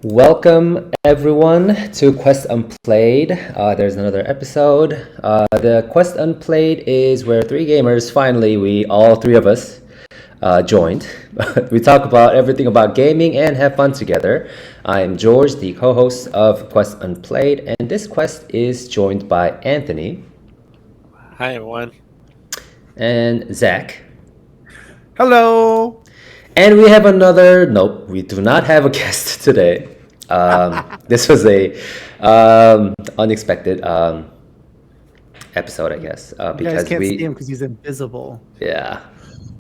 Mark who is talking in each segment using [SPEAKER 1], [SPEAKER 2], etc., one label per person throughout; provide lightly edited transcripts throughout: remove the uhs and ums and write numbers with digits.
[SPEAKER 1] Welcome everyone to Quest Unplayed. There's another episode. The Quest Unplayed is where three gamers finally, all three of us, joined. We talk about everything about gaming and have fun together. I am George, the co-host of Quest Unplayed, and this quest is joined by Anthony.
[SPEAKER 2] Hi everyone.
[SPEAKER 1] And Zach.
[SPEAKER 3] Hello.
[SPEAKER 1] And we have another. Nope, we do not have a guest today. This was a unexpected episode, I guess.
[SPEAKER 3] You guys can't see him because he's invisible.
[SPEAKER 1] Yeah,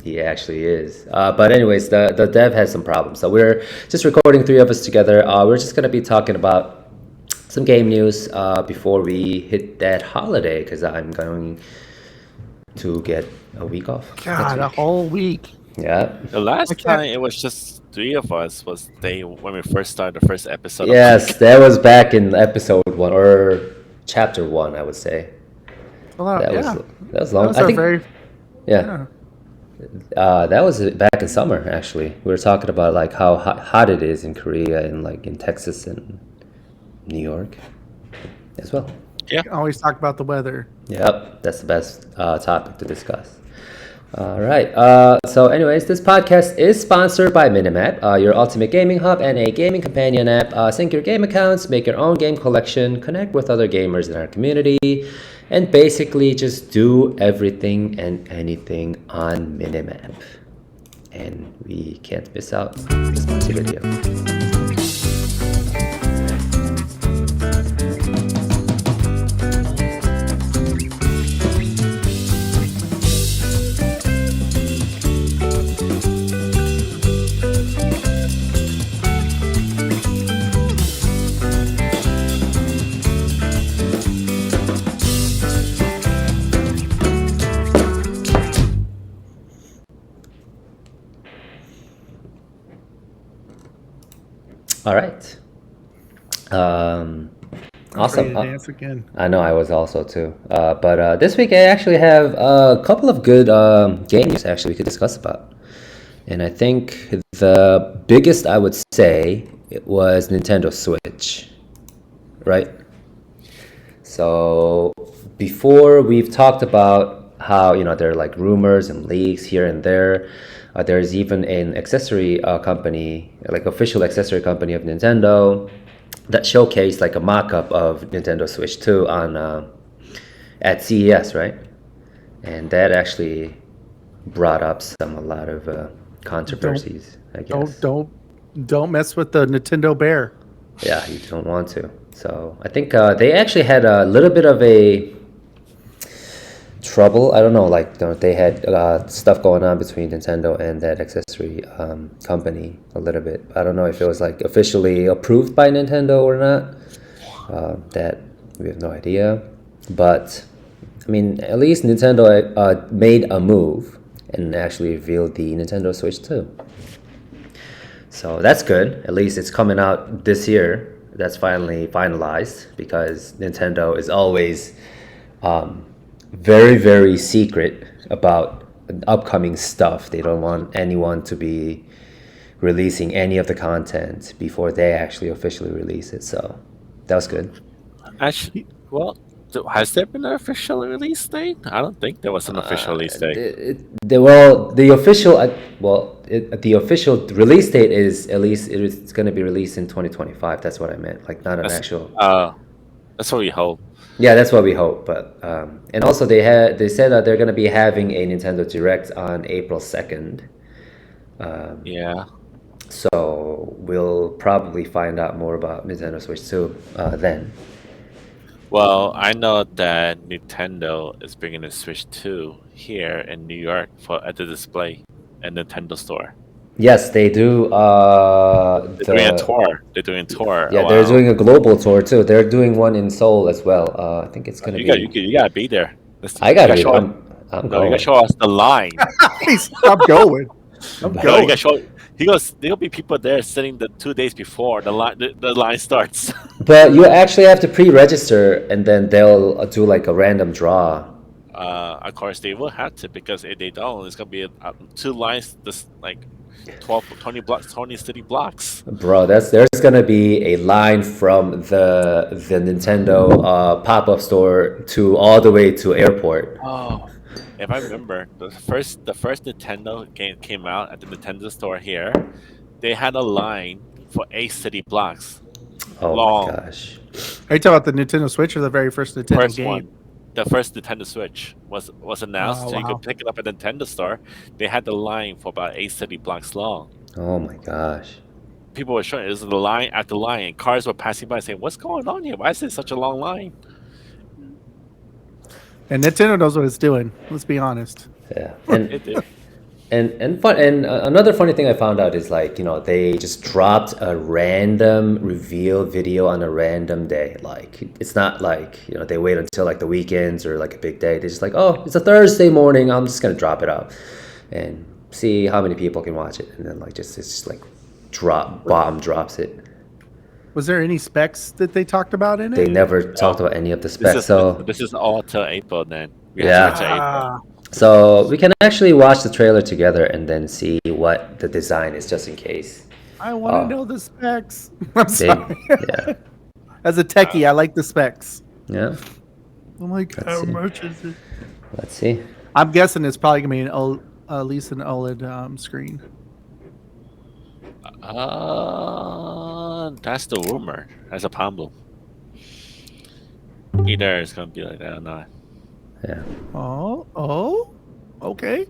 [SPEAKER 1] he actually is. But anyways, the dev has some problems, so we're just recording three of us together. We're just gonna be talking about some game news before we hit that holiday, because I'm going to get a week off.
[SPEAKER 3] God, a whole week.
[SPEAKER 1] Yeah.
[SPEAKER 2] The last time it was just three of us was when we first started the first episode.
[SPEAKER 1] Yes, that was back in episode 1 or chapter 1, I would say. That was long.
[SPEAKER 3] That was
[SPEAKER 1] that was back in summer. Actually, we were talking about like how hot it is in Korea and like in Texas and New York as well.
[SPEAKER 2] Yeah,
[SPEAKER 3] we always talk about the weather.
[SPEAKER 1] Yep, that's the best topic to discuss. All right. So anyways, this podcast is sponsored by Minimap, your ultimate gaming hub and a gaming companion app. Sync your game accounts, make your own game collection, connect with other gamers in our community, and basically just do everything and anything on Minimap. And we can't miss out this video. All right. Awesome.
[SPEAKER 3] Dance again.
[SPEAKER 1] I know I was also too. But this week I actually have a couple of good games actually we could discuss about. And I think the biggest I would say it was Nintendo Switch, right? So before we've talked about how there are like rumors and leaks here and there. There's even an accessory company, like official accessory company of Nintendo, that showcased like a mock-up of Nintendo Switch 2 on at CES, right? And that actually brought up a lot of controversies, I guess.
[SPEAKER 3] Don't mess with the Nintendo bear.
[SPEAKER 1] Yeah, you don't want to. So I think they actually had a little bit of a trouble. I don't know, like they had stuff going on between Nintendo and that accessory company a little bit. I don't know if it was like officially approved by Nintendo or not. That we have no idea. But I mean, at least Nintendo made a move and actually revealed the Nintendo Switch 2. So that's good. At least it's coming out this year. That's finally finalized, because Nintendo is always very, very secret about upcoming stuff. They don't want anyone to be releasing any of the content before they actually officially release it. So that was good.
[SPEAKER 2] Actually, well, has there been an official release date? I don't think there was an official release date.
[SPEAKER 1] The official release date is at least it's going to be released in 2025. That's what I meant. Like not an actual.
[SPEAKER 2] That's what we hope.
[SPEAKER 1] Yeah, that's what we hope. But and also they said that they're going to be having a Nintendo Direct on April 2nd.
[SPEAKER 2] Yeah.
[SPEAKER 1] So we'll probably find out more about Nintendo Switch 2 then.
[SPEAKER 2] Well, I know that Nintendo is bringing a Switch 2 here in New York at the display at Nintendo Store.
[SPEAKER 1] Yes, they do.
[SPEAKER 2] They're doing a tour.
[SPEAKER 1] Yeah, they're doing a global tour too. They're doing one in Seoul as well. I think it's gonna be.
[SPEAKER 2] You gotta be there.
[SPEAKER 1] I gotta be. I'm going.
[SPEAKER 2] You gotta show us the line.
[SPEAKER 3] I'm going.
[SPEAKER 2] You He goes, there'll be people there sitting the 2 days before the line starts.
[SPEAKER 1] But you actually have to pre-register, and then they'll do like a random draw.
[SPEAKER 2] Of course, they will have to because if they don't, it's gonna be two lines, this like 12, 20 blocks, 20 city blocks.
[SPEAKER 1] Bro, there's gonna be a line from the Nintendo pop-up store to all the way to airport.
[SPEAKER 2] Oh, if I remember, the first Nintendo game came out at the Nintendo store here. They had a line for 8 city blocks
[SPEAKER 1] Oh my
[SPEAKER 2] long.
[SPEAKER 1] gosh.
[SPEAKER 3] Are you talking about the Nintendo Switch or the very first Nintendo
[SPEAKER 2] First
[SPEAKER 3] game?
[SPEAKER 2] one, the first Nintendo Switch was announced,
[SPEAKER 3] Oh,
[SPEAKER 2] so you
[SPEAKER 3] wow.
[SPEAKER 2] could pick it up at the Nintendo store. They had the line for about 8 city blocks long.
[SPEAKER 1] Oh my gosh.
[SPEAKER 2] People were showing it was the line after line, and cars were passing by saying, "What's going on here? Why is it such a long line?"
[SPEAKER 3] And Nintendo knows what it's doing. Let's be honest.
[SPEAKER 1] Yeah.
[SPEAKER 2] It did.
[SPEAKER 1] Another funny thing I found out is like, they just dropped a random reveal video on a random day. Like it's not like, they wait until like the weekends or like a big day. They're just like, oh, it's a Thursday morning, I'm just gonna drop it out and see how many people can watch it. And then like it's just like drops it.
[SPEAKER 3] Was there any specs that they talked about in
[SPEAKER 1] They
[SPEAKER 3] it?
[SPEAKER 1] never talked about any of the specs.
[SPEAKER 2] This is all till April then. We
[SPEAKER 1] Yeah.
[SPEAKER 2] have to wait till April.
[SPEAKER 3] Ah,
[SPEAKER 1] So we can actually watch the trailer together and then see what the design is, just in case.
[SPEAKER 3] I want
[SPEAKER 1] Oh.
[SPEAKER 3] to know the specs. I'm
[SPEAKER 1] They,
[SPEAKER 3] sorry.
[SPEAKER 1] yeah,
[SPEAKER 3] As a techie, I like the specs.
[SPEAKER 1] yeah.
[SPEAKER 3] I'm like,
[SPEAKER 1] Let's
[SPEAKER 3] how
[SPEAKER 1] see.
[SPEAKER 3] much is it?
[SPEAKER 1] Let's see.
[SPEAKER 3] I'm guessing it's probably gonna be at least an OLED screen.
[SPEAKER 2] That's the rumor. That's a problem. Either it's gonna be like that or not.
[SPEAKER 1] Yeah.
[SPEAKER 3] Oh, okay.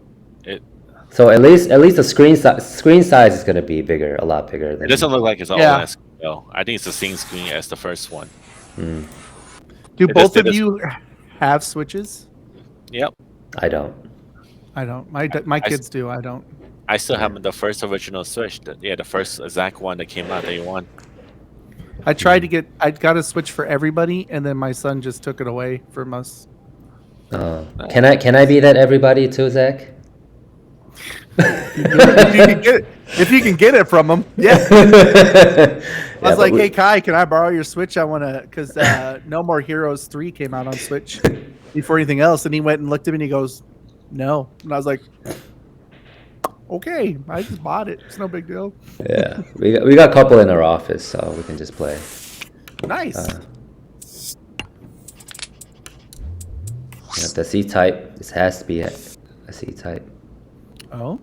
[SPEAKER 1] So at least the screen size is gonna be bigger, a lot bigger
[SPEAKER 2] It
[SPEAKER 1] than.
[SPEAKER 2] doesn't look like it's all
[SPEAKER 3] Yeah.
[SPEAKER 2] OLED screen, though. I think it's the same screen as the first one.
[SPEAKER 1] Mm,
[SPEAKER 3] Do
[SPEAKER 2] It
[SPEAKER 3] both
[SPEAKER 2] is-
[SPEAKER 3] of you have Switches?
[SPEAKER 2] Yep.
[SPEAKER 1] I don't.
[SPEAKER 3] I don't. My kids do. I don't.
[SPEAKER 2] I still have the first original Switch. The first exact one that came out day one.
[SPEAKER 3] I tried to get. I got a Switch for everybody, and then my son just took it away from us.
[SPEAKER 1] Can I be that everybody too, Zach?
[SPEAKER 3] If you can get it from him, yeah. I was like, hey Kai, can I borrow your Switch? I want to, because No More Heroes 3 came out on Switch before anything else, and he went and looked at me and he goes, no, and I was like, okay, I just bought it. It's no big deal.
[SPEAKER 1] Yeah, we got a couple in our office, so we can just play.
[SPEAKER 3] Nice.
[SPEAKER 1] Yeah, the C type. This has to be a C type.
[SPEAKER 3] Oh,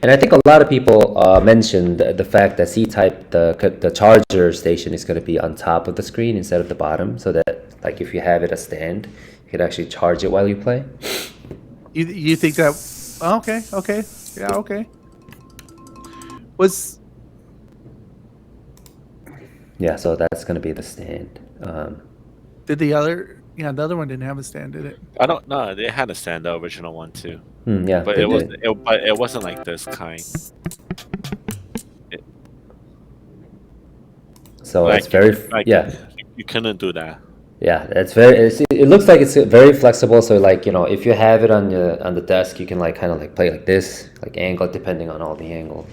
[SPEAKER 1] And I think a lot of people mentioned the fact that C-type, the charger station is going to be on top of the screen instead of the bottom, so that like if you have it a stand, you can actually charge it while you play.
[SPEAKER 3] you think that? Okay, yeah, okay. Was
[SPEAKER 1] Yeah, so that's going to be the stand.
[SPEAKER 3] did the other? Yeah, the other one didn't have a stand, did it?
[SPEAKER 2] I don't know. They had a stand, the original one too,
[SPEAKER 1] Yeah,
[SPEAKER 2] but
[SPEAKER 1] they
[SPEAKER 2] it was
[SPEAKER 1] did.
[SPEAKER 2] but it wasn't like this kind.
[SPEAKER 1] So
[SPEAKER 2] Like,
[SPEAKER 1] it's very
[SPEAKER 2] like, you couldn't do that.
[SPEAKER 1] yeah. It looks like it's very flexible. So like if you have it on the desk, you can like kind of like play like this, like angle depending on all the angles.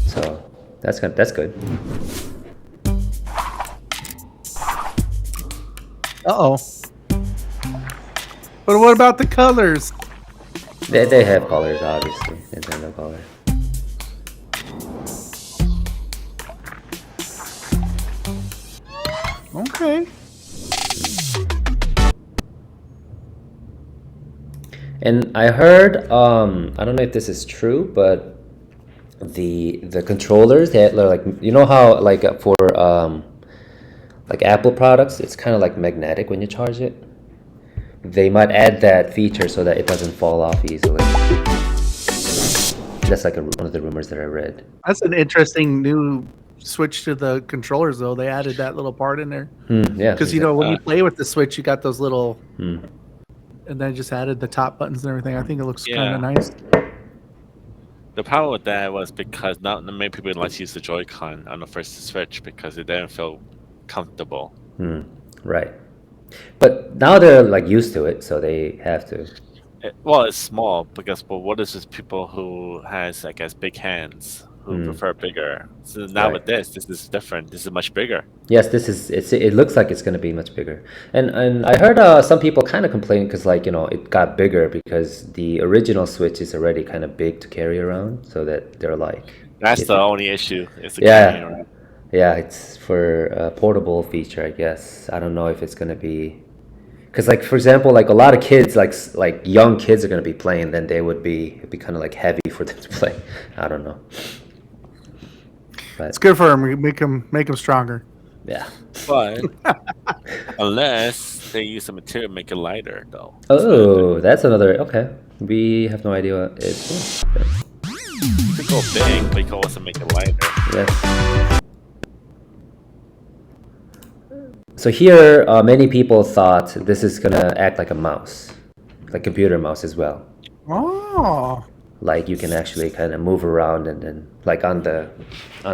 [SPEAKER 1] So that's good.
[SPEAKER 3] Uh-oh. But what about the colors?
[SPEAKER 1] They have colors, obviously. Nintendo colors.
[SPEAKER 3] Okay.
[SPEAKER 1] And I heard, I don't know if this is true, but the controllers, they're like, how like for like Apple products, it's kind of like magnetic when you charge it. They might add that feature so that it doesn't fall off easily. That's like one of the rumors that I read.
[SPEAKER 3] That's an interesting new switch to the controllers, though. They added that little part in there.
[SPEAKER 1] Yeah.
[SPEAKER 3] Because, when you play with the Switch, you got those little...
[SPEAKER 1] Hmm.
[SPEAKER 3] And then just added the top buttons and everything. I think it looks kind
[SPEAKER 2] Yeah.
[SPEAKER 3] of nice.
[SPEAKER 2] The problem with that was because not many people like to use the Joy-Con on the first Switch because it didn't feel comfortable.
[SPEAKER 1] Right. But now they're like used to it, so they have to.
[SPEAKER 2] Well, it's small because, but what is this people who has, I guess, big hands? who prefer bigger. So now
[SPEAKER 1] Right.
[SPEAKER 2] with this is different. This is much bigger.
[SPEAKER 1] Yes, this is it looks like it's going to be much bigger. And I heard some people kind of complain because like, it got bigger because the original Switch is already kind of big to carry around, so that they're like
[SPEAKER 2] That's
[SPEAKER 1] if
[SPEAKER 2] the
[SPEAKER 1] you,
[SPEAKER 2] only issue. Is the carrying
[SPEAKER 1] yeah.
[SPEAKER 2] around.
[SPEAKER 1] Yeah, it's for a portable feature, I guess. I don't know if it's going to be because like for example, like a lot of kids like young kids are going to be playing, then it'd be kind of like heavy for them to play. I don't know. But
[SPEAKER 3] It's good for him. Make him stronger.
[SPEAKER 1] yeah.
[SPEAKER 2] But unless they use the material to make it lighter, though.
[SPEAKER 1] Oh, that's another. Okay, we have no idea what it is.
[SPEAKER 2] You could go big, but you can also make it lighter.
[SPEAKER 1] Yes. So here, many people thought this is gonna act like a mouse, like computer mouse as well.
[SPEAKER 3] Oh,
[SPEAKER 1] Like you can actually kind of move around, and then like on the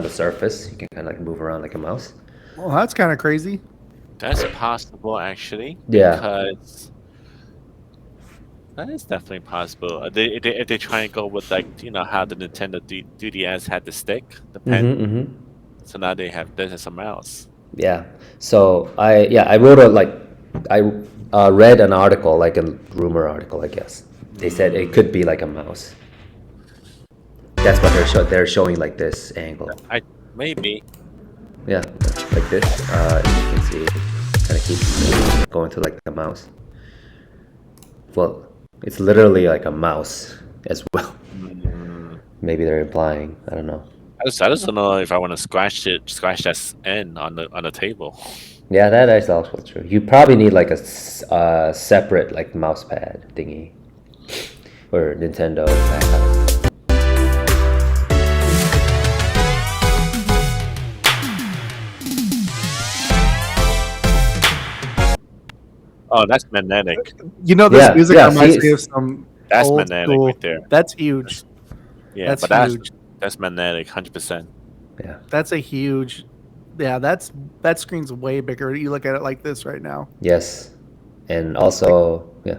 [SPEAKER 1] surface, you can kind of like move around like a mouse.
[SPEAKER 3] well, that's kind of crazy.
[SPEAKER 2] That's possible, actually.
[SPEAKER 1] Yeah.
[SPEAKER 2] Because that is definitely possible. If they try and go with like how the Nintendo 3DS had the stick, the pen,
[SPEAKER 1] Mm-hmm.
[SPEAKER 2] so now they have this as a mouse.
[SPEAKER 1] Yeah. So I wrote I read an article, like a rumor article, I guess. They said it could be like a mouse. That's what they're showing, like this angle.
[SPEAKER 2] Maybe.
[SPEAKER 1] Yeah, like this. You can see, kind of keeps going to like a mouse. Well, it's literally like a mouse as well. Maybe they're implying. I don't know.
[SPEAKER 2] I just don't know if I want to scratch that end on the table.
[SPEAKER 1] Yeah, that is also true. You probably need like a separate like mouse pad thingy, or Nintendo.
[SPEAKER 2] Oh, that's magnetic.
[SPEAKER 3] You know, this
[SPEAKER 1] Yeah,
[SPEAKER 3] music
[SPEAKER 1] yeah,
[SPEAKER 3] reminds
[SPEAKER 1] see,
[SPEAKER 3] me of some
[SPEAKER 2] That's
[SPEAKER 3] old
[SPEAKER 2] magnetic
[SPEAKER 3] school.
[SPEAKER 2] right there.
[SPEAKER 3] That's huge.
[SPEAKER 2] Yeah,
[SPEAKER 3] That's
[SPEAKER 2] but
[SPEAKER 3] huge.
[SPEAKER 2] that's magnetic, 100%.
[SPEAKER 1] Yeah.
[SPEAKER 3] That's a huge. Yeah, that screen's way bigger. You look at it like this right now.
[SPEAKER 1] Yes, and also yeah,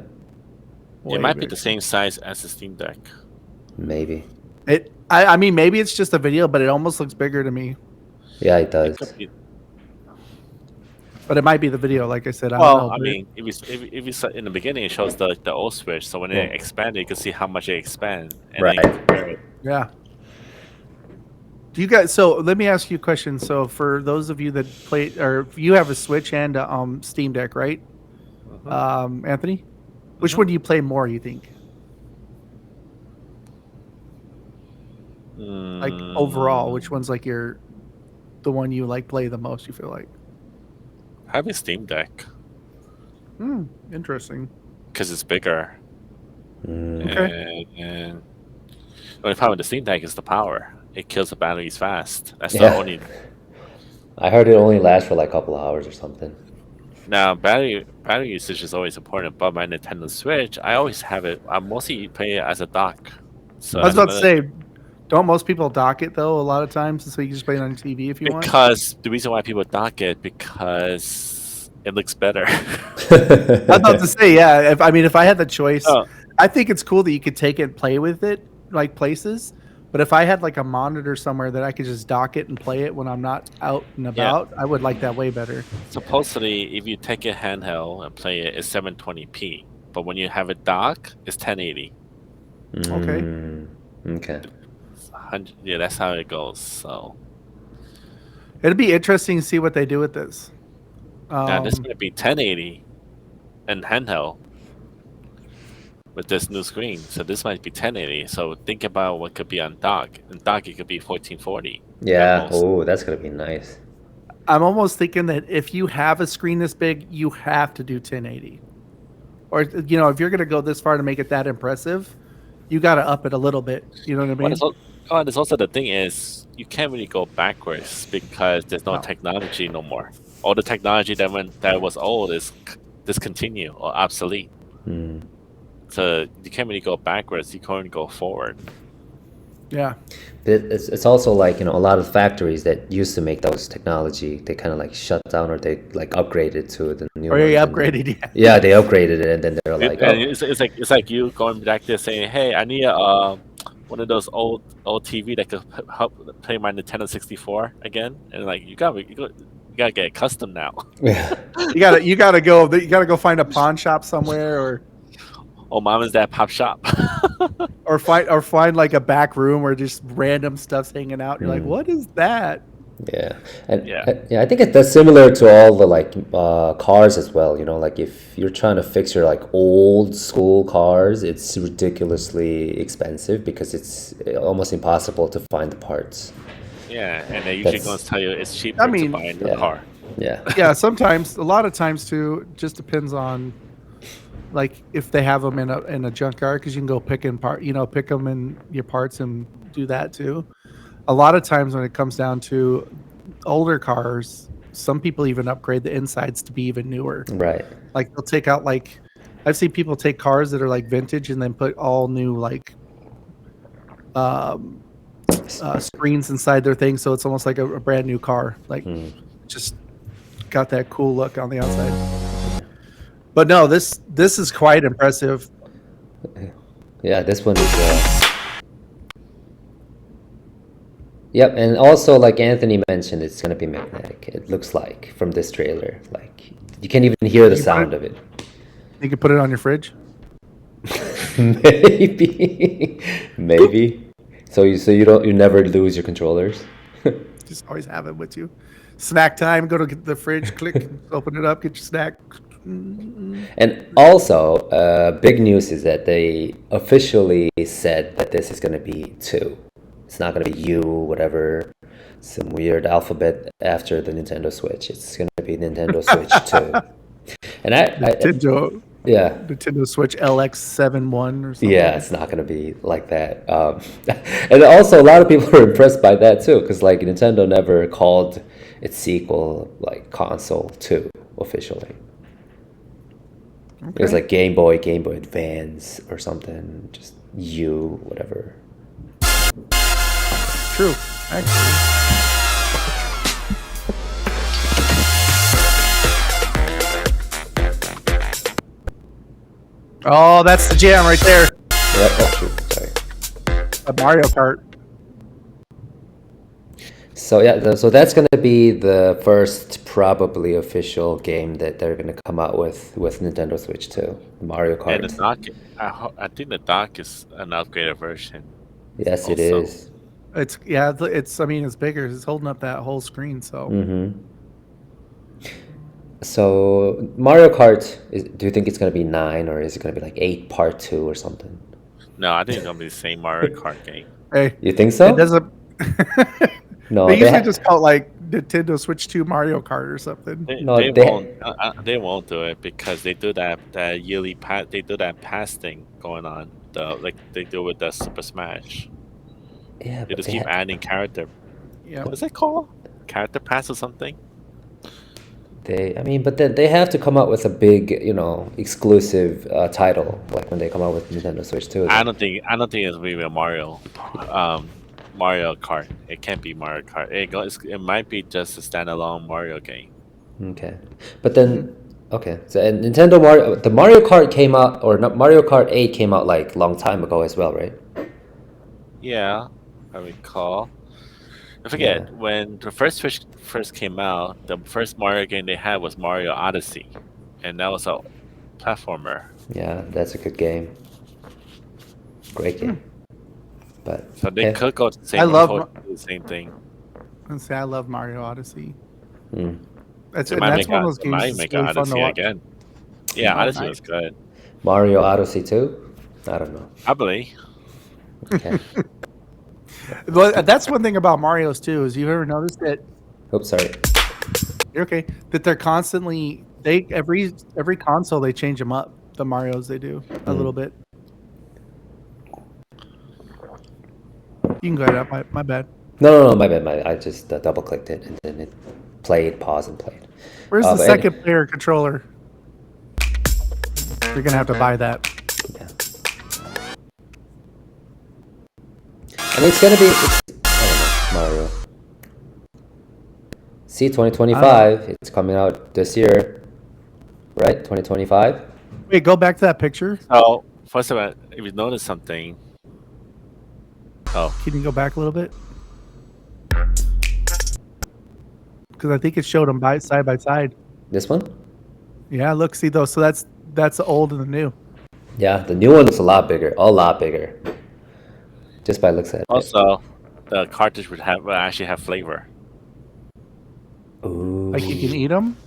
[SPEAKER 2] It might be the same size as the Steam Deck.
[SPEAKER 1] maybe.
[SPEAKER 3] I mean, maybe it's just a video, but it almost looks bigger to me.
[SPEAKER 1] Yeah, it does.
[SPEAKER 2] Could be-
[SPEAKER 3] But it might be the video, like I said. I don't
[SPEAKER 2] Well,
[SPEAKER 3] know.
[SPEAKER 2] I mean, if you saw in the beginning, it shows the old Switch. So when
[SPEAKER 1] Yeah.
[SPEAKER 2] it expanded, you can see how much it expand, and
[SPEAKER 1] Right.
[SPEAKER 2] then compare it.
[SPEAKER 3] Yeah. Do you guys? So let me ask you a question. So for those of you that play, or you have a Switch and a Steam Deck, right? Anthony, which one do you play more? You think? Like overall, which one's like the one you like play the most? You feel like?
[SPEAKER 2] I have a Steam Deck
[SPEAKER 3] Interesting.
[SPEAKER 2] because it's bigger.
[SPEAKER 3] Okay.
[SPEAKER 2] And the only problem with the Steam Deck is the power. It kills the batteries fast. That's
[SPEAKER 1] Yeah.
[SPEAKER 2] the only.
[SPEAKER 1] I heard it only lasts for like a couple of hours or something.
[SPEAKER 2] Now battery usage is always important, but my Nintendo Switch, I always have it. I mostly play it as a dock. So
[SPEAKER 3] I was about to
[SPEAKER 2] that's
[SPEAKER 3] say, don't most people dock it though? A lot of times, so you can just play it on your TV if you want.
[SPEAKER 2] because the reason why people dock it because it looks better.
[SPEAKER 3] I was about to say, yeah. If I had the choice,
[SPEAKER 2] Oh.
[SPEAKER 3] I think it's cool that you could take it and play with it, like places. But if I had like a monitor somewhere that I could just dock it and play it when I'm not out and about, I would like that way better.
[SPEAKER 2] Supposedly, if you take it handheld and play it, it's 720p. But when you have it dock, it's 1080.
[SPEAKER 3] Okay.
[SPEAKER 1] Okay.
[SPEAKER 2] Yeah, that's how it goes. So
[SPEAKER 3] It'd be interesting to see what they do with this.
[SPEAKER 2] now this is gonna be 1080 and handheld with this new screen. So this might be 1080. So think about what could be on dock. And dock, it could be 1440.
[SPEAKER 1] Yeah.
[SPEAKER 2] at most.
[SPEAKER 1] Oh, that's gonna be nice.
[SPEAKER 3] I'm almost thinking that if you have a screen this big, you have to do 1080. Or if you're gonna go this far to make it that impressive, you got to up it a little bit. You know what I mean?
[SPEAKER 2] There's also the thing is you can't really go backwards because there's no technology no more. All the technology that was old is discontinued or obsolete. So you can't really go backwards. You can only go forward.
[SPEAKER 3] Yeah.
[SPEAKER 1] It's also like a lot of factories that used to make those technology, they kind of like shut down, or they like upgraded to the new.
[SPEAKER 3] Or you
[SPEAKER 1] ones, and
[SPEAKER 3] upgraded, yeah.
[SPEAKER 1] Yeah, they upgraded it, and then they're like,
[SPEAKER 2] It's like you going back there saying, "Hey, I need a one of those old TV that could help play my Nintendo 64 again, and like you gotta get accustomed now.
[SPEAKER 1] Yeah.
[SPEAKER 3] You gotta go find a pawn shop somewhere,
[SPEAKER 2] Oh, mom and dad pop shop.
[SPEAKER 3] or find like a back room where just random stuff's hanging out. You're like, what is that?
[SPEAKER 1] Yeah, and
[SPEAKER 2] Yeah.
[SPEAKER 1] I think that's similar to all the like cars as well. You know, like if you're trying to fix your like old school cars, it's ridiculously expensive because it's almost impossible to find the parts.
[SPEAKER 2] Yeah, and they usually going to tell you it's cheaper
[SPEAKER 3] I mean,
[SPEAKER 2] to buy a new
[SPEAKER 1] Yeah.
[SPEAKER 2] car.
[SPEAKER 1] Yeah.
[SPEAKER 3] Yeah, sometimes, a lot of times too, just depends on like if they have them in a junkyard, because you can go pick them in your parts and do that too. A lot of times when it comes down to older cars, some people even upgrade the insides to be even newer.
[SPEAKER 1] Right.
[SPEAKER 3] Like they'll take out like I've seen people take cars that are like vintage and then put all new like screens inside their thing, so it's almost like a brand new car. Like just got that cool look on the outside. But no, this is quite impressive.
[SPEAKER 1] Yeah, this one is. Yep, and also like Anthony mentioned, it's gonna be magnetic. It looks like from this trailer, like you can't even hear the sound of it.
[SPEAKER 3] You can put it on your fridge.
[SPEAKER 1] Maybe. So you never lose your controllers.
[SPEAKER 3] Just always have it with you. Snack time. Go to the fridge. Click. Open it up. Get your snack.
[SPEAKER 1] And also, big news is that they officially said that this is gonna be 2. It's not gonna be U, whatever, some weird alphabet after the Nintendo Switch. It's gonna be Nintendo Switch 2. And
[SPEAKER 3] Nintendo Switch LX71 or something.
[SPEAKER 1] Yeah, it's not gonna be like that. And also, a lot of people are impressed by that too, because like Nintendo never called its sequel like Console 2 officially. It was like Game Boy Advance or something, just U, whatever.
[SPEAKER 3] True, actually. Oh, that's the jam right there.
[SPEAKER 1] Yep, oh shoot, sorry.
[SPEAKER 3] A Mario Kart.
[SPEAKER 1] So yeah, so that's gonna be the first probably official game that they're gonna come out with Nintendo Switch 2, Mario Kart.
[SPEAKER 2] And the dock, I think the dock is an upgraded version.
[SPEAKER 1] Yes,
[SPEAKER 2] also.
[SPEAKER 1] it is.
[SPEAKER 3] It's I mean, it's bigger. It's holding up that whole screen. So.
[SPEAKER 1] So Mario Kart, do you think it's gonna be 9 or is it gonna be like 8 Part 2 or something?
[SPEAKER 2] No, I think it's gonna be the same Mario Kart game.
[SPEAKER 3] Hey,
[SPEAKER 1] you think so?
[SPEAKER 3] It doesn't.
[SPEAKER 1] No,
[SPEAKER 3] they usually just call it like Nintendo Switch 2 Mario Kart or something.
[SPEAKER 2] They won't do it because they do that yearly they do that pass thing going on. Like they do with the Super Smash.
[SPEAKER 1] Yeah,
[SPEAKER 2] they just keep adding character.
[SPEAKER 3] Yeah,
[SPEAKER 2] what is it called? Character pass or something?
[SPEAKER 1] But then they have to come out with a big, exclusive title, like when they come out with Nintendo Switch 2.
[SPEAKER 2] I don't think it's really a Mario Kart. It can't be Mario Kart. It might be just a standalone Mario game.
[SPEAKER 1] Okay, but then so and the Mario Kart came out, or not, Mario Kart 8 came out like a long time ago as well, right?
[SPEAKER 2] Yeah, I recall. I forget when the first Switch first came out. The first Mario game they had was Mario Odyssey, and that was a platformer.
[SPEAKER 1] Yeah, that's a good game. Great game. But
[SPEAKER 2] so they could go to the same thing.
[SPEAKER 3] And say I love Mario Odyssey.
[SPEAKER 2] That's one of those games. Might make really Odyssey again. Yeah, Odyssey was good.
[SPEAKER 1] Mario Odyssey 2? I don't know.
[SPEAKER 2] Probably.
[SPEAKER 1] Okay.
[SPEAKER 3] But that's one thing about Mario's too. Is you ever noticed that?
[SPEAKER 1] Oops, sorry.
[SPEAKER 3] You're okay. That they're constantly every console they change them up. The Marios they do a little bit. You can go ahead. My bad.
[SPEAKER 1] No, my bad. I just double clicked it and then it paused and played.
[SPEAKER 3] Where's the second player controller? You're gonna have to buy that.
[SPEAKER 1] Yeah. I mean, it's gonna be. I don't know, Mario. See, 2025. It's coming out this year, right? 2025.
[SPEAKER 3] Wait, go back to that picture.
[SPEAKER 2] Oh, first of all, if you notice something, Oh,
[SPEAKER 3] Can you go back a little bit? Because I think it showed them side by side.
[SPEAKER 1] This one?
[SPEAKER 3] Yeah, look, see those. So that's the old and the new.
[SPEAKER 1] Yeah, the new one looks a lot bigger. Just by looks at it.
[SPEAKER 2] also, the cartridge would actually have flavor.
[SPEAKER 1] Ooh.
[SPEAKER 3] Like you can eat them.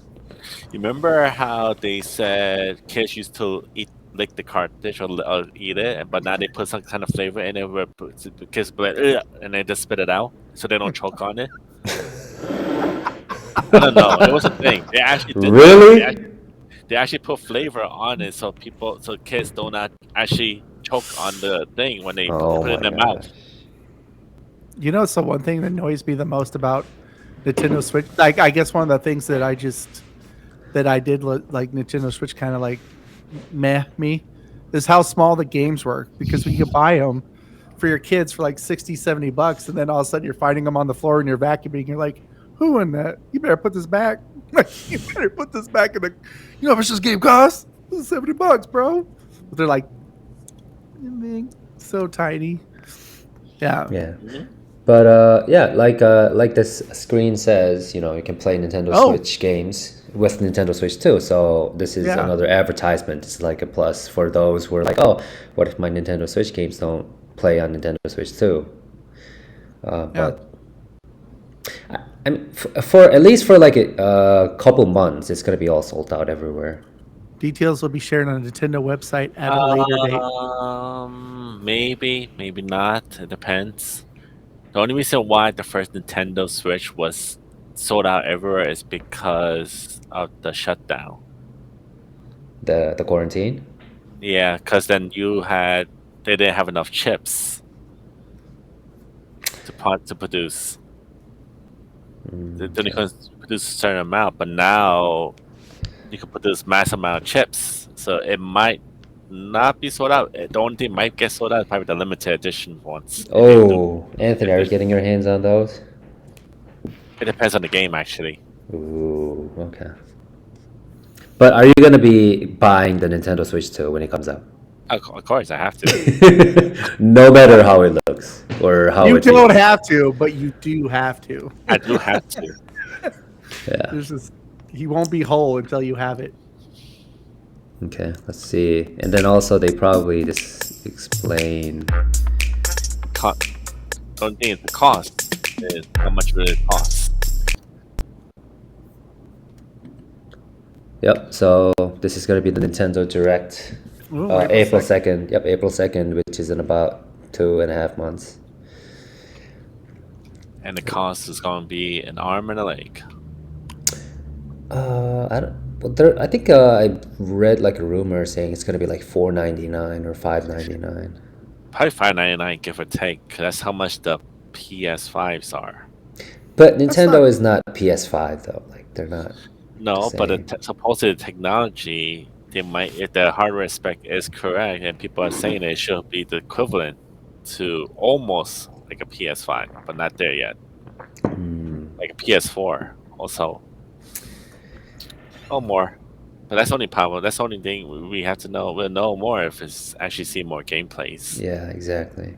[SPEAKER 2] You remember how they said kids used to lick the cartridge or eat it, but now they put some kind of flavor in it where the kids be like, "Ugh," and they just spit it out so they don't choke on it. I don't know. It was a thing. They actually did
[SPEAKER 1] Really?
[SPEAKER 2] that. They actually put flavor on it so kids do not actually choke on the thing when they
[SPEAKER 1] Oh
[SPEAKER 2] put it in their
[SPEAKER 1] my
[SPEAKER 2] mouth.
[SPEAKER 1] gosh.
[SPEAKER 3] You know, so one thing that annoys me the most about Nintendo Switch, like I guess one of the things that I did like Nintendo Switch kind of like meh me is how small the games were, because we could buy them for your kids for like 60-70 bucks, and then all of a sudden you're finding them on the floor and you're vacuuming. You're like, who in that? You better put this back. You better put this back in the. You know how much this game costs? This is 70 bucks, bro. But they're like, so tiny. Yeah.
[SPEAKER 1] Yeah. But yeah, like this screen says, you can play Nintendo Switch games with Nintendo Switch too. So this is another advertisement. It's like a plus for those who are like, oh, what if my Nintendo Switch games don't play on Nintendo Switch too? But I mean, for at least for like a couple months, it's gonna be all sold out everywhere.
[SPEAKER 3] Details will be shared on the Nintendo website at a later date.
[SPEAKER 2] Maybe not. It depends. The only reason why the first Nintendo Switch was sold out everywhere is because of the shutdown.
[SPEAKER 1] The quarantine.
[SPEAKER 2] Yeah, because then they didn't have enough chips to produce. They couldn't produce a certain amount, but now you can produce mass amount of chips, so it might not be sold out. The only thing might get sold out is probably the limited edition ones.
[SPEAKER 1] Oh, Anthony, are you getting your hands on those?
[SPEAKER 2] It depends on the game, actually.
[SPEAKER 1] Ooh, okay. But are you gonna be buying the Nintendo Switch 2 when it comes out?
[SPEAKER 2] Of course, I have to.
[SPEAKER 1] No matter how it looks or how
[SPEAKER 3] You don't have to, but you do have to.
[SPEAKER 2] I do have to.
[SPEAKER 1] Yeah.
[SPEAKER 3] He won't be whole until you have it.
[SPEAKER 1] Okay, let's see. And then also they probably just explain.
[SPEAKER 2] Don't think the cost is how much really it costs.
[SPEAKER 1] Yep. So this is gonna be the Nintendo Direct, April 2nd. Yep, April 2nd, which is in about 2.5 months.
[SPEAKER 2] And the cost is going to be an arm and a leg.
[SPEAKER 1] I don't. Well, I think I read like a rumor saying it's gonna be like $4.99 or $5.99.
[SPEAKER 2] Probably $5.99, give or take. 'Cause that's how much the PS5s are.
[SPEAKER 1] But Nintendo is not PS5 though. Like they're not.
[SPEAKER 2] No, but supposedly the technology, they might, if the hardware spec is correct, and people are saying it should be the equivalent to almost like a PS5, but not there yet. Like a PS4 also. Oh, more. But that's only power. That's the only thing we have to know. We'll know more if it's actually see more gameplays.
[SPEAKER 1] Yeah, exactly.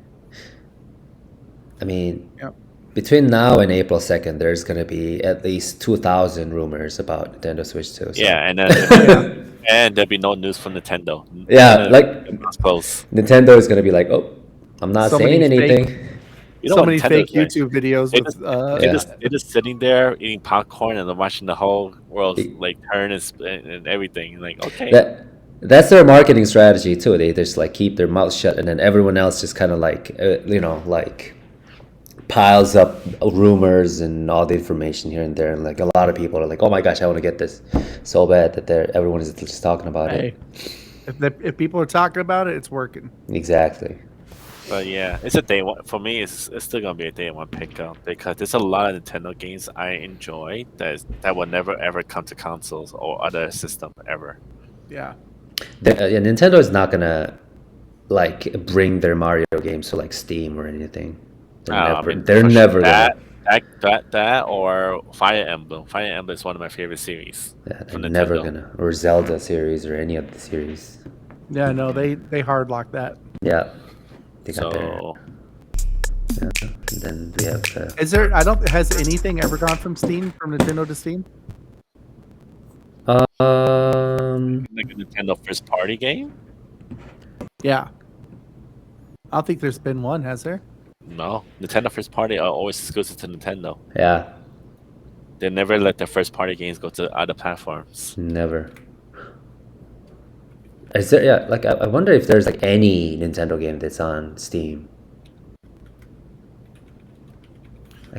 [SPEAKER 1] I mean, between now and April 2nd, there's going to be at least 2,000 rumors about Nintendo Switch 2. So.
[SPEAKER 2] Yeah, and then and there'll be no news from Nintendo.
[SPEAKER 1] Yeah, like
[SPEAKER 2] close.
[SPEAKER 1] Nintendo is going to be like, oh, I'm not saying anything.
[SPEAKER 3] So many fake YouTube videos.
[SPEAKER 2] They're just sitting there eating popcorn and watching the whole world like turn and everything. Like, okay.
[SPEAKER 1] That's their marketing strategy too. They just like keep their mouth shut, and then everyone else just kind of like like piles up rumors and all the information here and there. And like a lot of people are like, "Oh my gosh, I want to get this so bad," that everyone is just talking about it.
[SPEAKER 3] If people are talking about it, it's working.
[SPEAKER 1] Exactly.
[SPEAKER 2] But yeah, it's a day one for me. It's still gonna be a day one pickup because there's a lot of Nintendo games I enjoy that will never ever come to consoles or other system ever.
[SPEAKER 3] Yeah.
[SPEAKER 1] Nintendo is not gonna like bring their Mario games to like Steam or anything. They're never gonna.
[SPEAKER 2] That or Fire Emblem. Fire Emblem is one of my favorite series.
[SPEAKER 1] Yeah, they're never gonna. Or Zelda series or any of the series.
[SPEAKER 3] Yeah, no, they hard lock that.
[SPEAKER 1] Yeah. Yeah. And then we have the
[SPEAKER 3] Is there? Has anything ever gone from Nintendo to Steam?
[SPEAKER 2] Like a Nintendo first party game?
[SPEAKER 3] Yeah. I don't think there's been one, has there?
[SPEAKER 2] No. Nintendo first party are always exclusive to Nintendo.
[SPEAKER 1] yeah,
[SPEAKER 2] They never let their first party games go to other platforms.
[SPEAKER 1] never. Is there? Yeah, like I wonder if there's like any Nintendo game that's on Steam.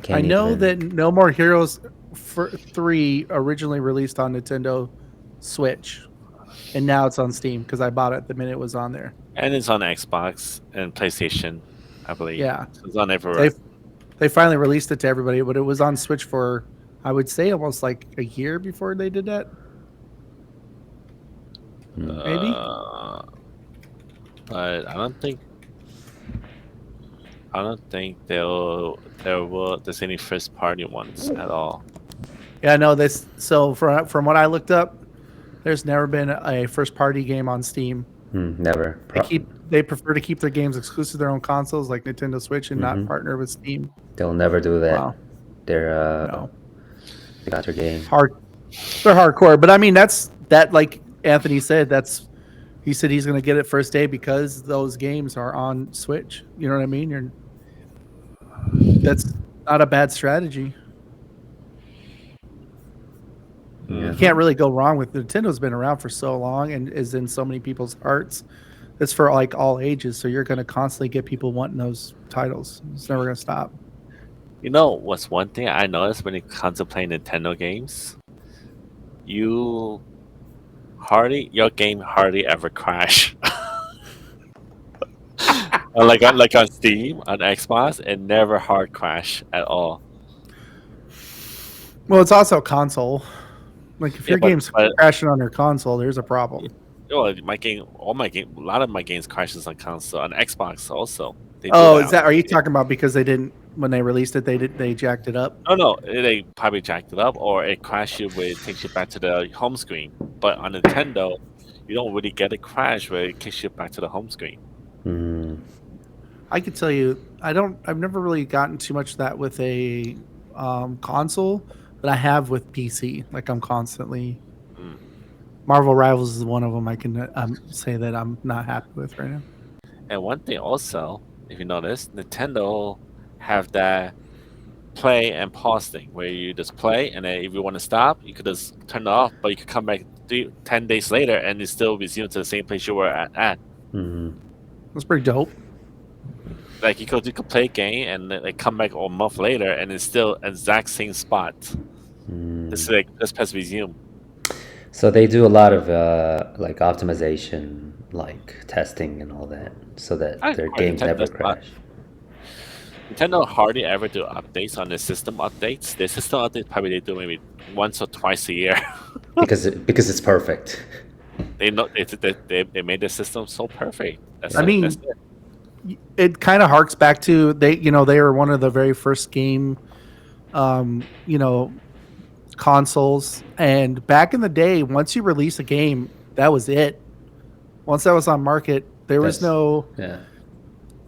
[SPEAKER 3] I know
[SPEAKER 1] even...
[SPEAKER 3] that No More Heroes 3 originally released on Nintendo Switch, and now it's on Steam because I bought it the minute it was on there.
[SPEAKER 2] And it's on Xbox and PlayStation, I believe.
[SPEAKER 3] Yeah.
[SPEAKER 2] So it's on everywhere.
[SPEAKER 3] They finally released it to everybody, but it was on Switch for, I would say, almost like a year before they did that. Maybe.
[SPEAKER 2] But I don't think there's any first party ones at all.
[SPEAKER 3] Yeah, no. This so from what I looked up, there's never been a first party game on Steam.
[SPEAKER 1] Never.
[SPEAKER 3] They prefer to keep their games exclusive to their own consoles, like Nintendo Switch, and not partner with Steam.
[SPEAKER 1] They'll never do that.
[SPEAKER 3] Wow.
[SPEAKER 1] They're they got their game.
[SPEAKER 3] They're hardcore, but I mean that like Anthony said, he said he's going to get it first day because those games are on Switch. You know what I mean? That's not a bad strategy.
[SPEAKER 1] Yeah.
[SPEAKER 3] You can't really go wrong with Nintendo's been around for so long and is in so many people's hearts. It's for like all ages, so you're going to constantly get people wanting those titles. It's never going to stop.
[SPEAKER 2] You know what's one thing I noticed when it comes to playing Nintendo games? Your game hardly ever crash. like on Steam, on Xbox, it never hard crash at all.
[SPEAKER 3] Well, it's also a console. Like if your game's crashing on your console, there's a problem.
[SPEAKER 2] A lot of my games crashes on console, on Xbox also.
[SPEAKER 3] Are you talking about because when they released it, they jacked it up?
[SPEAKER 2] No, they probably jacked it up, or it crashed you where it takes you back to the home screen. But on Nintendo, you don't really get a crash where it kicks you back to the home screen.
[SPEAKER 3] I could tell you, I've never really gotten too much of that with a console, but I have with PC. Like I'm constantly. Marvel Rivals is one of them I can say that I'm not happy with right now.
[SPEAKER 2] And one thing also, if you notice, Nintendo have that play and pause thing where you just play, and then if you want to stop, you could just turn it off, but you could come back 10 days later and it still resume to the same place you were at.
[SPEAKER 3] That's pretty dope.
[SPEAKER 2] Like you could play a game and then come back a month later and it's still exact same spot. Just press resume.
[SPEAKER 1] So they do a lot of like optimization, like testing and all that, so that their games never crash.
[SPEAKER 2] Nintendo hardly ever do updates on their system updates. Their system updates probably they do maybe once or twice a year. because
[SPEAKER 1] it's perfect.
[SPEAKER 2] They made their system so perfect.
[SPEAKER 3] It kind of harks back to they were one of the very first game, consoles, and back in the day, once you release a game, that was it. Once that was on market, there was no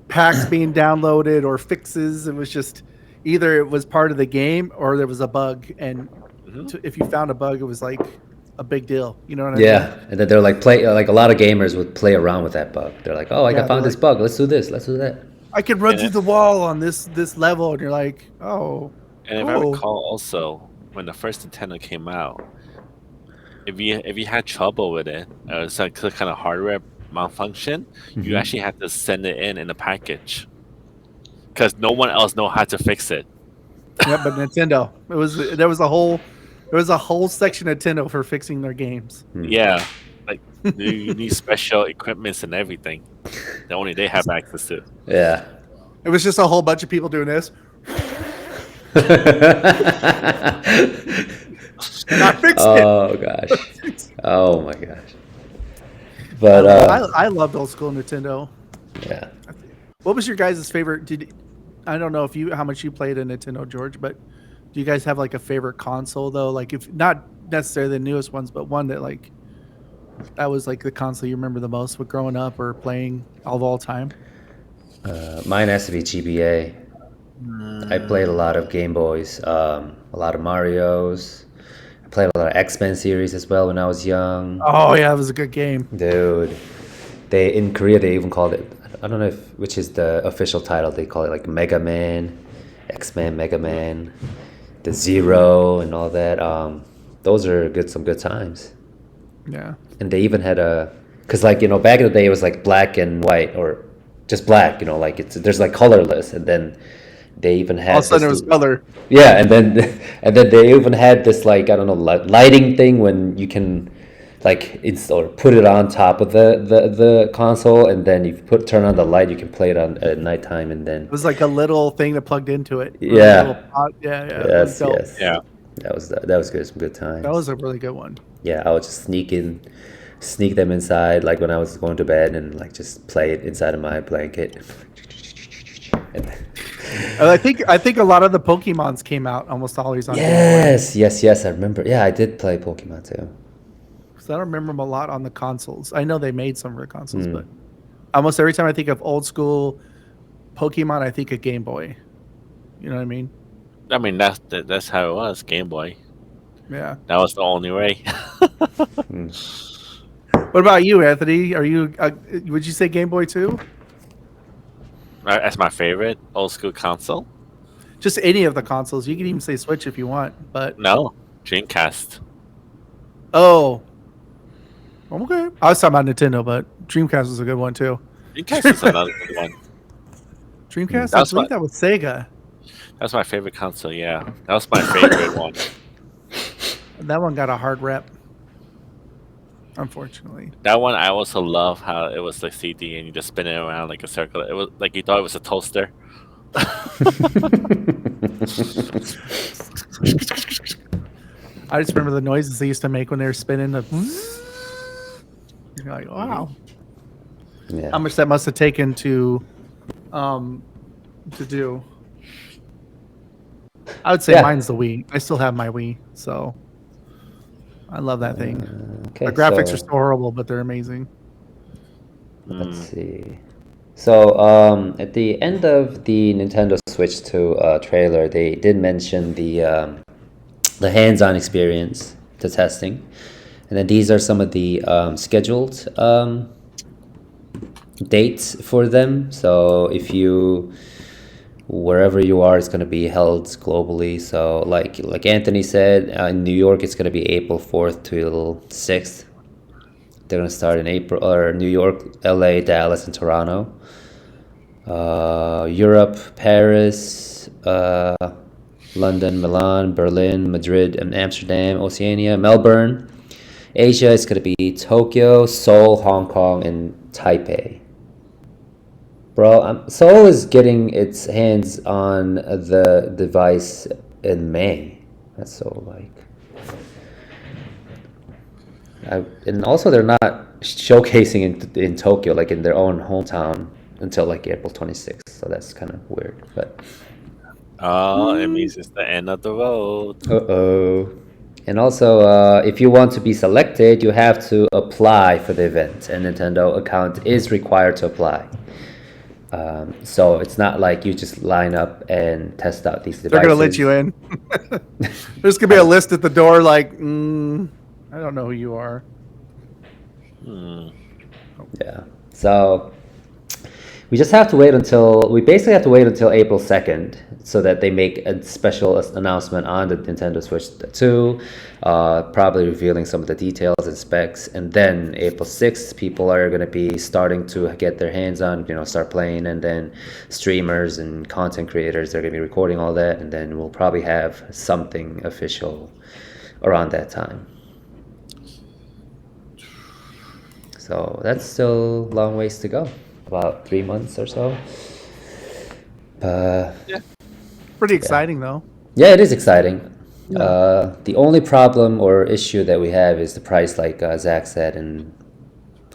[SPEAKER 3] packs being downloaded or fixes. It was just either it was part of the game or there was a bug, and if you found a bug, it was like a big deal. You know what I mean?
[SPEAKER 1] Yeah, and then they're like a lot of gamers would play around with that bug. They're like, oh, I found this bug. Let's do this. Let's do that.
[SPEAKER 3] I can run through the wall on this level, and you're like, oh.
[SPEAKER 2] And if I recall, also when the first Nintendo came out, if you had trouble with it, it's like kind of hardware malfunction, you actually had to send it in a package because no one else know how to fix it.
[SPEAKER 3] Yeah, but Nintendo, there was a whole section of Nintendo for fixing their games.
[SPEAKER 2] Yeah, like you need special equipments and everything that only they have access to.
[SPEAKER 1] Yeah,
[SPEAKER 3] it was just a whole bunch of people doing this. And I fixed it.
[SPEAKER 1] Oh gosh. Oh my gosh. But
[SPEAKER 3] I loved old school Nintendo.
[SPEAKER 1] Yeah.
[SPEAKER 3] What was your guys' favorite? I don't know how much you played in Nintendo, George, but do you guys have like a favorite console though? Like if not necessarily the newest ones, but one that was like the console you remember the most with growing up or playing of all time?
[SPEAKER 1] Mine has to be GBA. I played a lot of Game Boys, a lot of Marios. I played a lot of X-Men series as well when I was young.
[SPEAKER 3] Oh yeah, it was a good game.
[SPEAKER 1] Dude, they in Korea they even called it. I don't know which is the official title. They call it like Mega Man, X-Men, Mega Man, the Zero, and all that. Those are some good times.
[SPEAKER 3] Yeah.
[SPEAKER 1] And they even had because like back in the day it was like black and white or just black. Like there's like colorless, and then they even had
[SPEAKER 3] All of a sudden it was color.
[SPEAKER 1] Yeah, and then they even had this like I don't know lighting thing when you can like or put it on top of the console, and then you turn on the light, you can play it on at nighttime, and then
[SPEAKER 3] It was like a little thing that plugged into it.
[SPEAKER 1] Yeah.
[SPEAKER 3] A little pot. Yeah. It was
[SPEAKER 1] yes,
[SPEAKER 3] dope.
[SPEAKER 1] yes,
[SPEAKER 2] Yeah.
[SPEAKER 1] that was good, some good times.
[SPEAKER 3] That was a really good one.
[SPEAKER 1] Yeah, I would just sneak them inside, like when I was going to bed, and like just play it inside of my blanket.
[SPEAKER 3] And I think a lot of the Pokemons came out almost always on Game Boy.
[SPEAKER 1] Yes, I remember. Yeah, I did play Pokemon too.
[SPEAKER 3] So I don't remember them a lot on the consoles. I know they made some for the consoles, but almost every time I think of old school Pokemon, I think of Game Boy. You know what I mean?
[SPEAKER 2] I mean, that's how it was. Game Boy.
[SPEAKER 3] Yeah.
[SPEAKER 2] That was the only way.
[SPEAKER 3] What about you, Anthony? Are you? Would you say Game Boy too?
[SPEAKER 2] That's my favorite old school console.
[SPEAKER 3] Just any of the consoles. You can even say Switch if you want, but
[SPEAKER 2] No, Dreamcast.
[SPEAKER 3] oh, okay. I was talking about Nintendo, but Dreamcast was a good one too.
[SPEAKER 2] Dreamcast is another good one.
[SPEAKER 3] Dreamcast,
[SPEAKER 2] That's
[SPEAKER 3] I believe that was Sega.
[SPEAKER 2] That's my favorite console. Yeah, that was my favorite one.
[SPEAKER 3] That one got a hard rep, unfortunately.
[SPEAKER 2] That one I also love how it was like CD and you just spin it around like a circle. It was like you thought it was a toaster.
[SPEAKER 3] I just remember the noises they used to make when they were spinning. You're like, wow,
[SPEAKER 1] Yeah.
[SPEAKER 3] how much that must have taken to do. I would say
[SPEAKER 1] Yeah.
[SPEAKER 3] mine's the Wii. I still have my Wii, so I love that thing.
[SPEAKER 1] Okay,
[SPEAKER 3] The graphics
[SPEAKER 1] so
[SPEAKER 3] are so horrible, but they're amazing.
[SPEAKER 1] let's see. So at the end of the Nintendo Switch 2 trailer, they did mention the hands-on experience, the testing, and then these are some of the scheduled dates for them. So if you wherever you are, it's going to be held globally. So like Anthony said, in New York, it's going to be April 4th till 6th. They're going to start in April, or New York, LA, Dallas, and Toronto. Europe, Paris, London, Milan, Berlin, Madrid, and Amsterdam, Oceania, Melbourne. Asia is going to be Tokyo, Seoul, Hong Kong, and Taipei. Bro, Seoul is getting its hands on the device in May. That's so like. And also, they're not showcasing in Tokyo, like in their own hometown, until like April 26th. So that's kind of weird. But
[SPEAKER 2] Oh, it means it's the end of the road.
[SPEAKER 1] uh-oh. And also, if you want to be selected, you have to apply for the event, and Nintendo account is required to apply. So it's not like you just line up and test out these devices.
[SPEAKER 3] They're gonna let you in. There's gonna be a list at the door, like, I don't know who you are.
[SPEAKER 1] Yeah. So we basically have to wait until April 2nd so that they make a special announcement on the Nintendo Switch 2, probably revealing some of the details and specs. And then April 6th, people are going to be starting to get their hands on, start playing. And then streamers and content creators are going to be recording all that. And then we'll probably have something official around that time. So that's still a long ways to go. About 3 months or so.
[SPEAKER 2] Yeah.
[SPEAKER 3] Pretty exciting, though.
[SPEAKER 1] Yeah, it is exciting.
[SPEAKER 3] Yeah.
[SPEAKER 1] The only problem or issue that we have is the price, like Zach said, and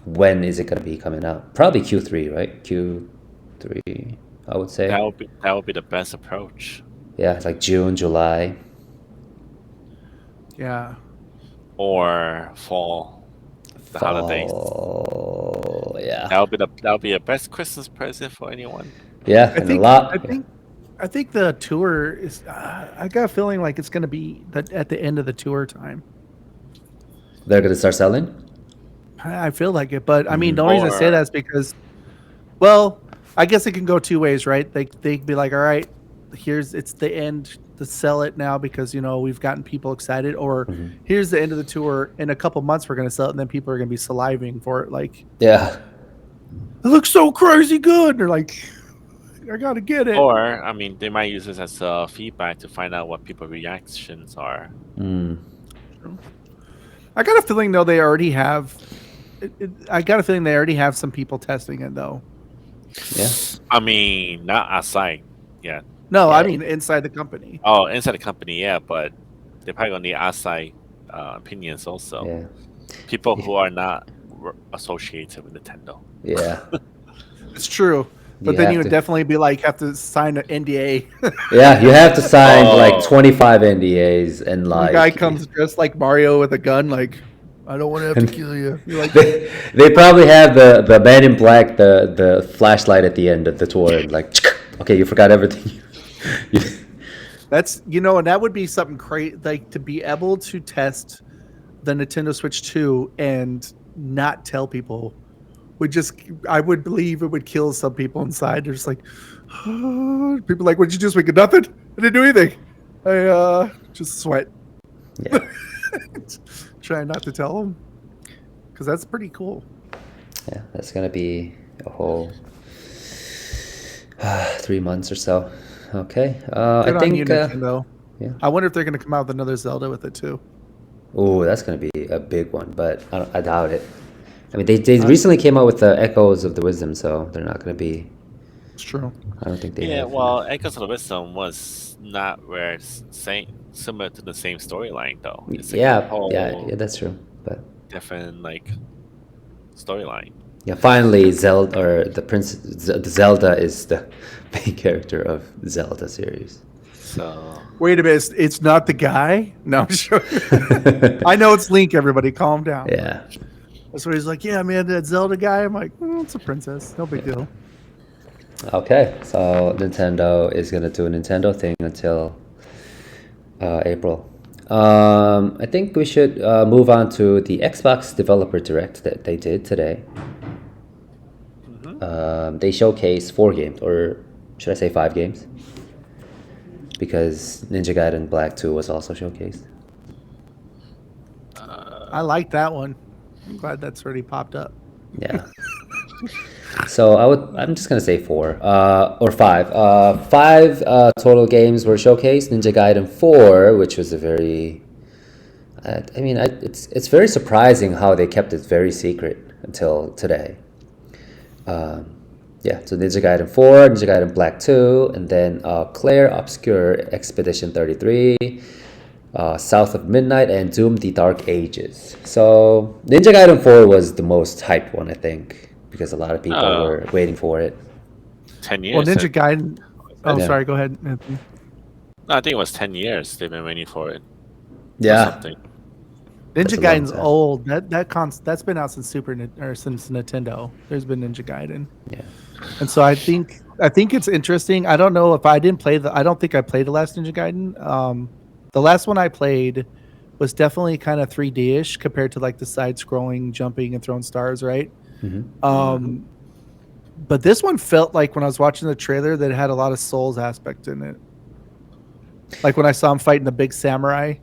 [SPEAKER 1] when is it going to be coming out? Probably Q3, right? Q3, I would say.
[SPEAKER 2] That would be the best approach.
[SPEAKER 1] Yeah, it's like June, July.
[SPEAKER 3] Yeah.
[SPEAKER 2] Or fall. The holidays.
[SPEAKER 1] Fall, yeah.
[SPEAKER 2] That would be the best Christmas present for anyone.
[SPEAKER 1] Yeah,
[SPEAKER 3] I
[SPEAKER 1] and
[SPEAKER 3] think
[SPEAKER 1] a lot.
[SPEAKER 3] I think the tour is. I got a feeling like it's going to be at the end of the tour time.
[SPEAKER 1] They're gonna start selling.
[SPEAKER 3] I feel like it, but I mean, the only reason I say
[SPEAKER 2] Or
[SPEAKER 3] that is because, well, I guess it can go two ways, right? They'd be like, all right, it's the end to sell it now because we've gotten people excited, or here's the end of the tour. In a couple months, we're going to sell it, and then people are going to be saliving for it. Like,
[SPEAKER 1] Yeah.
[SPEAKER 3] it looks so crazy good. They're like, I got to get it.
[SPEAKER 2] Or, I mean, they might use this as feedback to find out what people's reactions are.
[SPEAKER 3] I got a feeling though they already have. I got a feeling they already have some people testing it though.
[SPEAKER 1] Yeah.
[SPEAKER 2] I mean, not outside yet.
[SPEAKER 3] No,
[SPEAKER 1] Yeah.
[SPEAKER 3] I mean inside the company.
[SPEAKER 2] Oh, inside the company, yeah, but they're probably gonna need outside opinions also.
[SPEAKER 1] Yeah.
[SPEAKER 2] People who are not associated with Nintendo.
[SPEAKER 1] Yeah.
[SPEAKER 3] It's true. But
[SPEAKER 1] You
[SPEAKER 3] then
[SPEAKER 1] have
[SPEAKER 3] you would
[SPEAKER 1] to-
[SPEAKER 3] definitely be like have to sign an NDA.
[SPEAKER 1] Yeah, you have to sign
[SPEAKER 2] Oh.
[SPEAKER 1] like 25 NDAs and
[SPEAKER 3] The
[SPEAKER 1] like
[SPEAKER 3] guy comes dressed like Mario with a gun, like I don't want to have to kill you. You're like,
[SPEAKER 1] They probably have the man in black, the flashlight at the end of the tour, and like, okay, you forgot everything.
[SPEAKER 3] that's and that would be something crazy, like to be able to test the Nintendo Switch 2 and not tell people I would believe it would kill some people inside. They're just like, people like, what'd you do this weekend? Nothing. I didn't do anything. I just sweat.
[SPEAKER 1] Yeah.
[SPEAKER 3] Trying not to tell them because that's pretty cool.
[SPEAKER 1] Yeah, that's gonna be a whole 3 months or so. Okay,
[SPEAKER 3] Good
[SPEAKER 1] I
[SPEAKER 3] on
[SPEAKER 1] think.
[SPEAKER 3] you, Nintendo.
[SPEAKER 1] Yeah.
[SPEAKER 3] I wonder if they're going to come out with another Zelda with it too.
[SPEAKER 1] Oh, that's gonna be a big one, but I doubt it. I mean, they recently came out with the Echoes of the Wisdom, so they're not gonna be.
[SPEAKER 3] It's true.
[SPEAKER 1] I don't think they.
[SPEAKER 2] Yeah,
[SPEAKER 1] have,
[SPEAKER 2] well, Echoes of the Wisdom was not similar to the same storyline though. It's like a
[SPEAKER 1] yeah,
[SPEAKER 2] whole
[SPEAKER 1] yeah, that's true. But
[SPEAKER 2] different storyline.
[SPEAKER 1] yeah, finally, Zelda or the Zelda is the main character of Zelda series.
[SPEAKER 2] So
[SPEAKER 3] Wait a minute. It's not the guy? No, I'm sure. I know it's Link, everybody. Calm down.
[SPEAKER 1] Yeah.
[SPEAKER 3] That's what he's like, yeah, man, that Zelda guy. I'm like, it's a princess. No big deal.
[SPEAKER 1] Okay, so Nintendo is gonna do a Nintendo thing until April. I think we should move on to the Xbox Developer Direct that they did today. They showcased 4 games, or should I say 5 games? Because Ninja Gaiden Black 2 was also showcased.
[SPEAKER 3] I like that one. I'm glad that's already popped up.
[SPEAKER 1] Yeah. So I'm just gonna say 4 or 5. 5 total games were showcased. Ninja Gaiden 4, which was a very, it's very surprising how they kept it very secret until today. Yeah, so Ninja Gaiden 4, Ninja Gaiden Black 2, and then Claire Obscure Expedition 33, South of Midnight, and Doom: The Dark Ages. So Ninja Gaiden 4 was the most hyped one, I think, because a lot of people were waiting for it.
[SPEAKER 2] 10 years.
[SPEAKER 3] Well, Ninja Gaiden. Oh,
[SPEAKER 1] Yeah.
[SPEAKER 3] sorry. Go ahead, Anthony.
[SPEAKER 2] No, I think it was 10 years they've been waiting for it. Or
[SPEAKER 1] Yeah,
[SPEAKER 2] something.
[SPEAKER 3] Ninja
[SPEAKER 1] a long
[SPEAKER 3] Gaiden's
[SPEAKER 1] time.
[SPEAKER 3] old. That's been out since since Nintendo. There's been Ninja Gaiden.
[SPEAKER 1] yeah,
[SPEAKER 3] And so I think it's interesting. I don't know if I didn't play I don't think I played the last Ninja Gaiden. The last one I played was definitely kind of 3D-ish compared to like the side-scrolling, jumping and throwing stars, right? But this one felt like when I was watching the trailer that it had a lot of Souls aspect in it. Like when I saw him fighting the big samurai,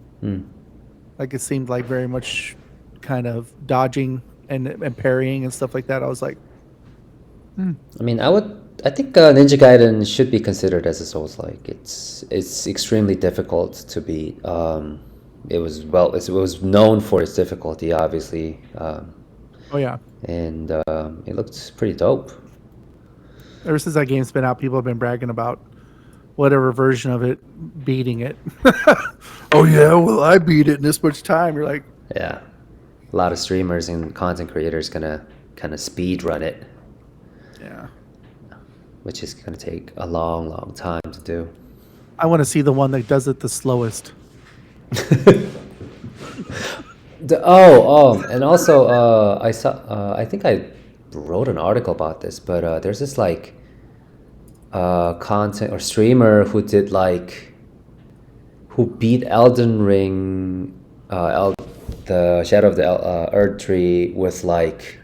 [SPEAKER 3] like it seemed like very much kind of dodging and parrying and stuff like that. I was like,
[SPEAKER 1] I mean, I think Ninja Gaiden should be considered as a Souls-like. It's extremely difficult to beat. It was known for its difficulty, obviously,
[SPEAKER 3] oh yeah.
[SPEAKER 1] and it looked pretty dope.
[SPEAKER 3] Ever since that game's been out, people have been bragging about whatever version of it beating it. Oh yeah, well I beat it in this much time. You're like,
[SPEAKER 1] Yeah, a lot of streamers and content creators gonna kind of speed run it,
[SPEAKER 3] yeah.
[SPEAKER 1] which is gonna take a long, long time to do.
[SPEAKER 3] I want to see the one that does it the slowest.
[SPEAKER 1] And also I saw I think I wrote an article about this, but there's this like content or streamer who did like who beat Elden Ring, the Shadow of the Earth Tree with like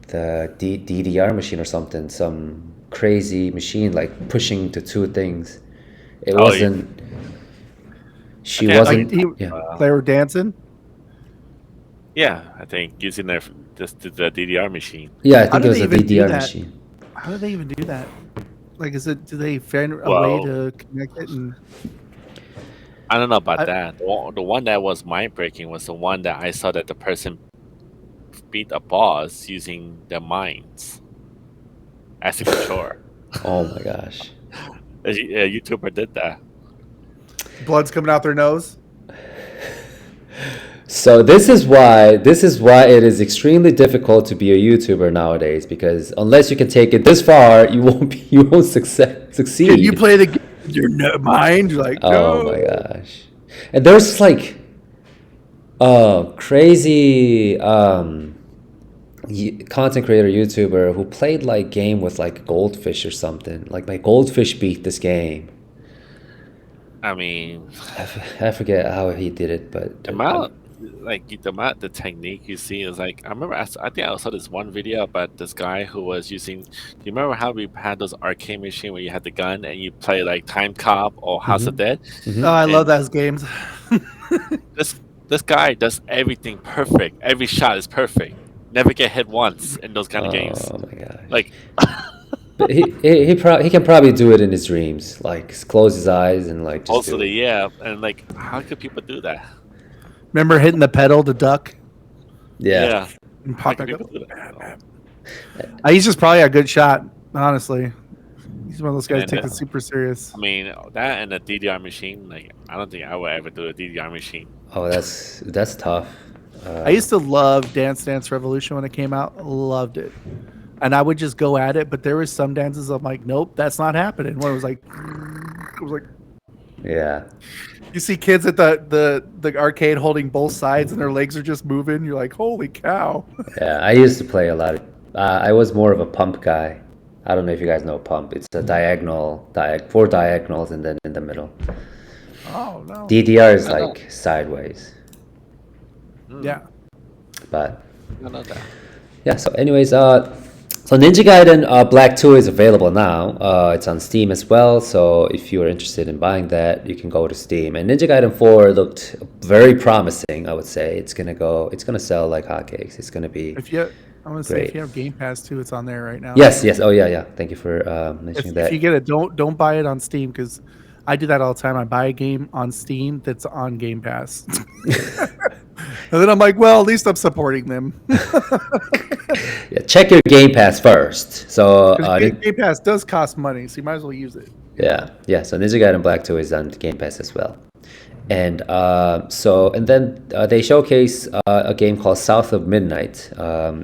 [SPEAKER 1] the DDR machine or something, some crazy machine like pushing the two things. It wasn't. She
[SPEAKER 2] Okay, I
[SPEAKER 3] Like
[SPEAKER 1] wasn't. Yeah.
[SPEAKER 3] they were dancing.
[SPEAKER 2] Yeah, I think using the DDR machine.
[SPEAKER 1] Yeah, I
[SPEAKER 3] How
[SPEAKER 1] think
[SPEAKER 3] do
[SPEAKER 1] it was
[SPEAKER 3] they
[SPEAKER 1] a
[SPEAKER 3] even do
[SPEAKER 1] DDR
[SPEAKER 3] that?
[SPEAKER 1] machine.
[SPEAKER 3] How do they even do that? Like, do they find a way
[SPEAKER 2] Well,
[SPEAKER 3] to connect it? And
[SPEAKER 2] I don't know about
[SPEAKER 3] I,
[SPEAKER 2] that. The one that was mind breaking was the one that I saw that the person beat a boss using their minds as a controller.
[SPEAKER 1] Oh my gosh.
[SPEAKER 2] A YouTuber did that.
[SPEAKER 3] blood's coming out their nose.
[SPEAKER 1] So this is why it is extremely difficult to be a YouTuber nowadays, because unless you can take it this far, you won't succeed.
[SPEAKER 3] Can you play the game with your mind? You're like,
[SPEAKER 1] Oh
[SPEAKER 3] no.
[SPEAKER 1] my gosh. And there's like crazy content creator YouTuber who played like game with like goldfish or something. Like my goldfish beat this game.
[SPEAKER 2] I mean,
[SPEAKER 1] I forget how he did it, but
[SPEAKER 2] the technique you see is like I remember. I think I saw this one video about this guy who was using. Do you remember how we had those arcade machine where you had the gun and you play like Time Cop or House of Dead?
[SPEAKER 3] Oh, I love
[SPEAKER 2] And
[SPEAKER 3] those games.
[SPEAKER 2] this guy does everything perfect. Every shot is perfect. Never get hit once in those kind of games.
[SPEAKER 1] oh my gosh.
[SPEAKER 2] Like,
[SPEAKER 1] But he can probably do it in his dreams, like close his eyes and like just
[SPEAKER 2] also
[SPEAKER 1] do it.
[SPEAKER 2] yeah, and like, how could people do that?
[SPEAKER 3] Remember hitting the pedal to duck
[SPEAKER 1] Yeah.
[SPEAKER 3] and
[SPEAKER 2] How
[SPEAKER 3] pop
[SPEAKER 2] could
[SPEAKER 3] back
[SPEAKER 2] people
[SPEAKER 3] up?
[SPEAKER 2] do that?
[SPEAKER 3] He's just probably a good shot, honestly. He's one of those guys
[SPEAKER 2] And,
[SPEAKER 3] take it super serious.
[SPEAKER 2] I mean, that and the DDR machine. Like, I don't think I would ever do a DDR machine.
[SPEAKER 1] Oh, that's tough.
[SPEAKER 3] I used to love Dance Dance Revolution when it came out. Loved it. And I would just go at it, but there was some dances I'm like, nope, that's not happening. When it was like
[SPEAKER 1] Yeah.
[SPEAKER 3] you see kids at the arcade holding both sides and their legs are just moving. You're like, holy cow.
[SPEAKER 1] Yeah, I used to play a lot of. I was more of a pump guy. I don't know if you guys know pump. It's a four diagonals and then in the middle.
[SPEAKER 3] Oh no.
[SPEAKER 1] DDR is like sideways,
[SPEAKER 3] Yeah.
[SPEAKER 1] but
[SPEAKER 2] I know that.
[SPEAKER 1] yeah. So, anyways, so Ninja Gaiden Black 2 is available now. It's on Steam as well. So if you are interested in buying that, you can go to Steam. And Ninja Gaiden 4 looked very promising. I would say it's gonna sell like hotcakes. It's gonna be.
[SPEAKER 3] I want to say if
[SPEAKER 1] Great.
[SPEAKER 3] you have Game Pass too, it's on there right now.
[SPEAKER 1] Yes. Oh yeah. Thank you for mentioning that.
[SPEAKER 3] If you get it, don't buy it on Steam because I do that all the time. I buy a game on Steam that's on Game Pass. And then I'm like, well, at least I'm supporting them.
[SPEAKER 1] Yeah, check your Game Pass first. So
[SPEAKER 3] 'Cause Game Pass does cost money, so you might as well use it.
[SPEAKER 1] yeah. So Ninja Gaiden Black 2 is on Game Pass as well. And then they showcase a game called South of Midnight. I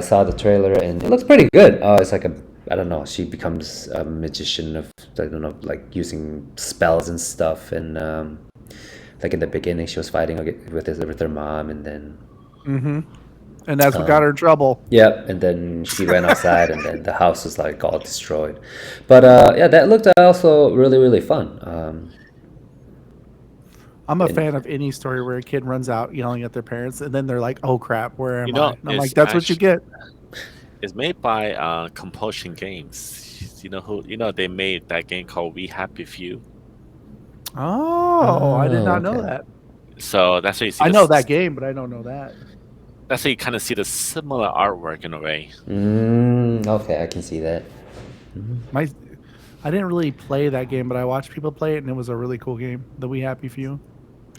[SPEAKER 1] saw the trailer and it looks pretty good. It's like I don't know. She becomes a magician of, I don't know, like using spells and stuff. And like in the beginning, she was fighting with her mom, and then
[SPEAKER 3] And that's what got her in trouble.
[SPEAKER 1] yeah, and then she went outside, and then the house was like all destroyed. But yeah, that looked also really really fun.
[SPEAKER 3] I'm a fan of any story where a kid runs out yelling at their parents, and then they're like, "Oh crap, where am
[SPEAKER 2] You know,
[SPEAKER 3] I?" And I'm like,
[SPEAKER 2] it's
[SPEAKER 3] "That's what you get."
[SPEAKER 2] It's made by Compulsion Games. You know who? You know they made that game called We Happy Few.
[SPEAKER 3] Oh, I did not know
[SPEAKER 1] okay.
[SPEAKER 3] that.
[SPEAKER 2] So that's why you see.
[SPEAKER 3] I know that game, but I don't know that.
[SPEAKER 2] That's why you kind of see the similar artwork in a way.
[SPEAKER 1] Okay, I can see that.
[SPEAKER 3] I didn't really play that game, but I watched people play it, and it was a really cool game. The We Happy Few.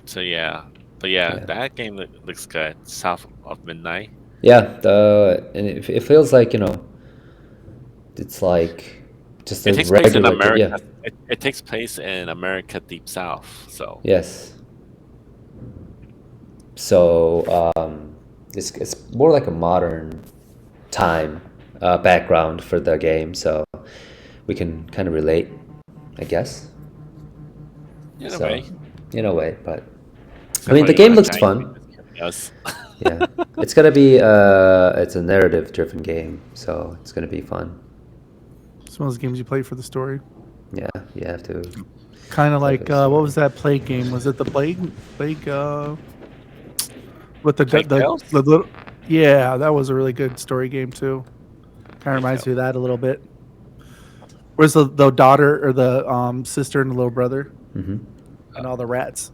[SPEAKER 2] So yeah, but yeah,
[SPEAKER 1] Yeah.
[SPEAKER 2] that game looks good. South of Midnight.
[SPEAKER 1] Yeah, and it feels like, it's like just a
[SPEAKER 2] It takes place in
[SPEAKER 1] regular
[SPEAKER 2] America.
[SPEAKER 1] Yeah.
[SPEAKER 2] It takes place in America deep south. So
[SPEAKER 1] Yes. So it's more like a modern time background for the game, so we can kind of relate, I guess.
[SPEAKER 2] in a
[SPEAKER 1] So,
[SPEAKER 2] way.
[SPEAKER 1] in a way, but
[SPEAKER 2] Except
[SPEAKER 1] I mean,
[SPEAKER 2] for,
[SPEAKER 1] the
[SPEAKER 2] you know,
[SPEAKER 1] game
[SPEAKER 2] that
[SPEAKER 1] looks
[SPEAKER 2] giant
[SPEAKER 1] fun.
[SPEAKER 2] thing that's killing us.
[SPEAKER 1] Yeah, it's gonna be it's a narrative-driven game, so it's gonna be fun.
[SPEAKER 3] It's one of those games you play for the story.
[SPEAKER 1] Yeah, you have to.
[SPEAKER 3] Kind of like
[SPEAKER 1] for the
[SPEAKER 3] what was that Plague game? Was it the Plague? With
[SPEAKER 2] Plague Tales?
[SPEAKER 3] the little. Yeah, that was a really good story game too. Kind of reminds me of that a little bit. Where's the daughter or the sister and the little brother
[SPEAKER 1] Mm-hmm.
[SPEAKER 3] and all the rats?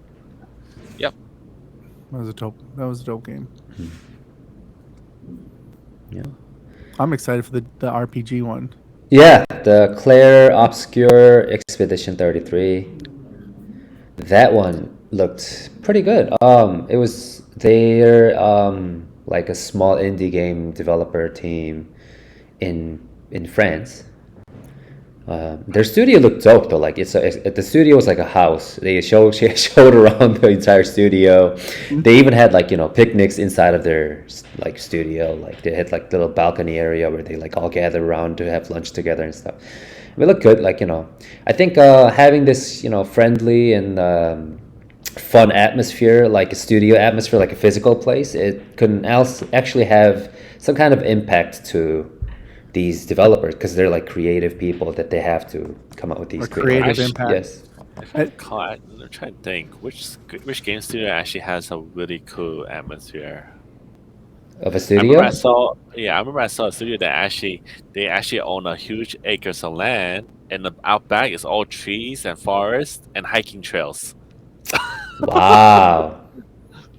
[SPEAKER 2] Yep.
[SPEAKER 3] That was a dope game.
[SPEAKER 1] Yeah.
[SPEAKER 3] I'm excited for the RPG one.
[SPEAKER 1] Yeah, the Claire Obscure Expedition 33. That one looked pretty good. It was they're like a small indie game developer team in France. Their studio looked dope though. Like the studio was like a house. They showed around the entire studio. They even had like picnics inside of their like studio. Like they had like little balcony area where they like all gather around to have lunch together and stuff. It looked good. Like I think having this friendly and fun atmosphere, like a studio atmosphere, like a physical place, it can actually have some kind of impact to these developers because they're like creative people that they have to come up with these
[SPEAKER 3] creative impact.
[SPEAKER 1] Yes.
[SPEAKER 2] I'm trying to think which game studio actually has a really cool atmosphere.
[SPEAKER 1] Of a
[SPEAKER 2] I
[SPEAKER 1] studio?
[SPEAKER 2] remember I saw a studio that they actually own a huge acres of land, and the outback is all trees and forest and hiking trails.
[SPEAKER 1] Wow.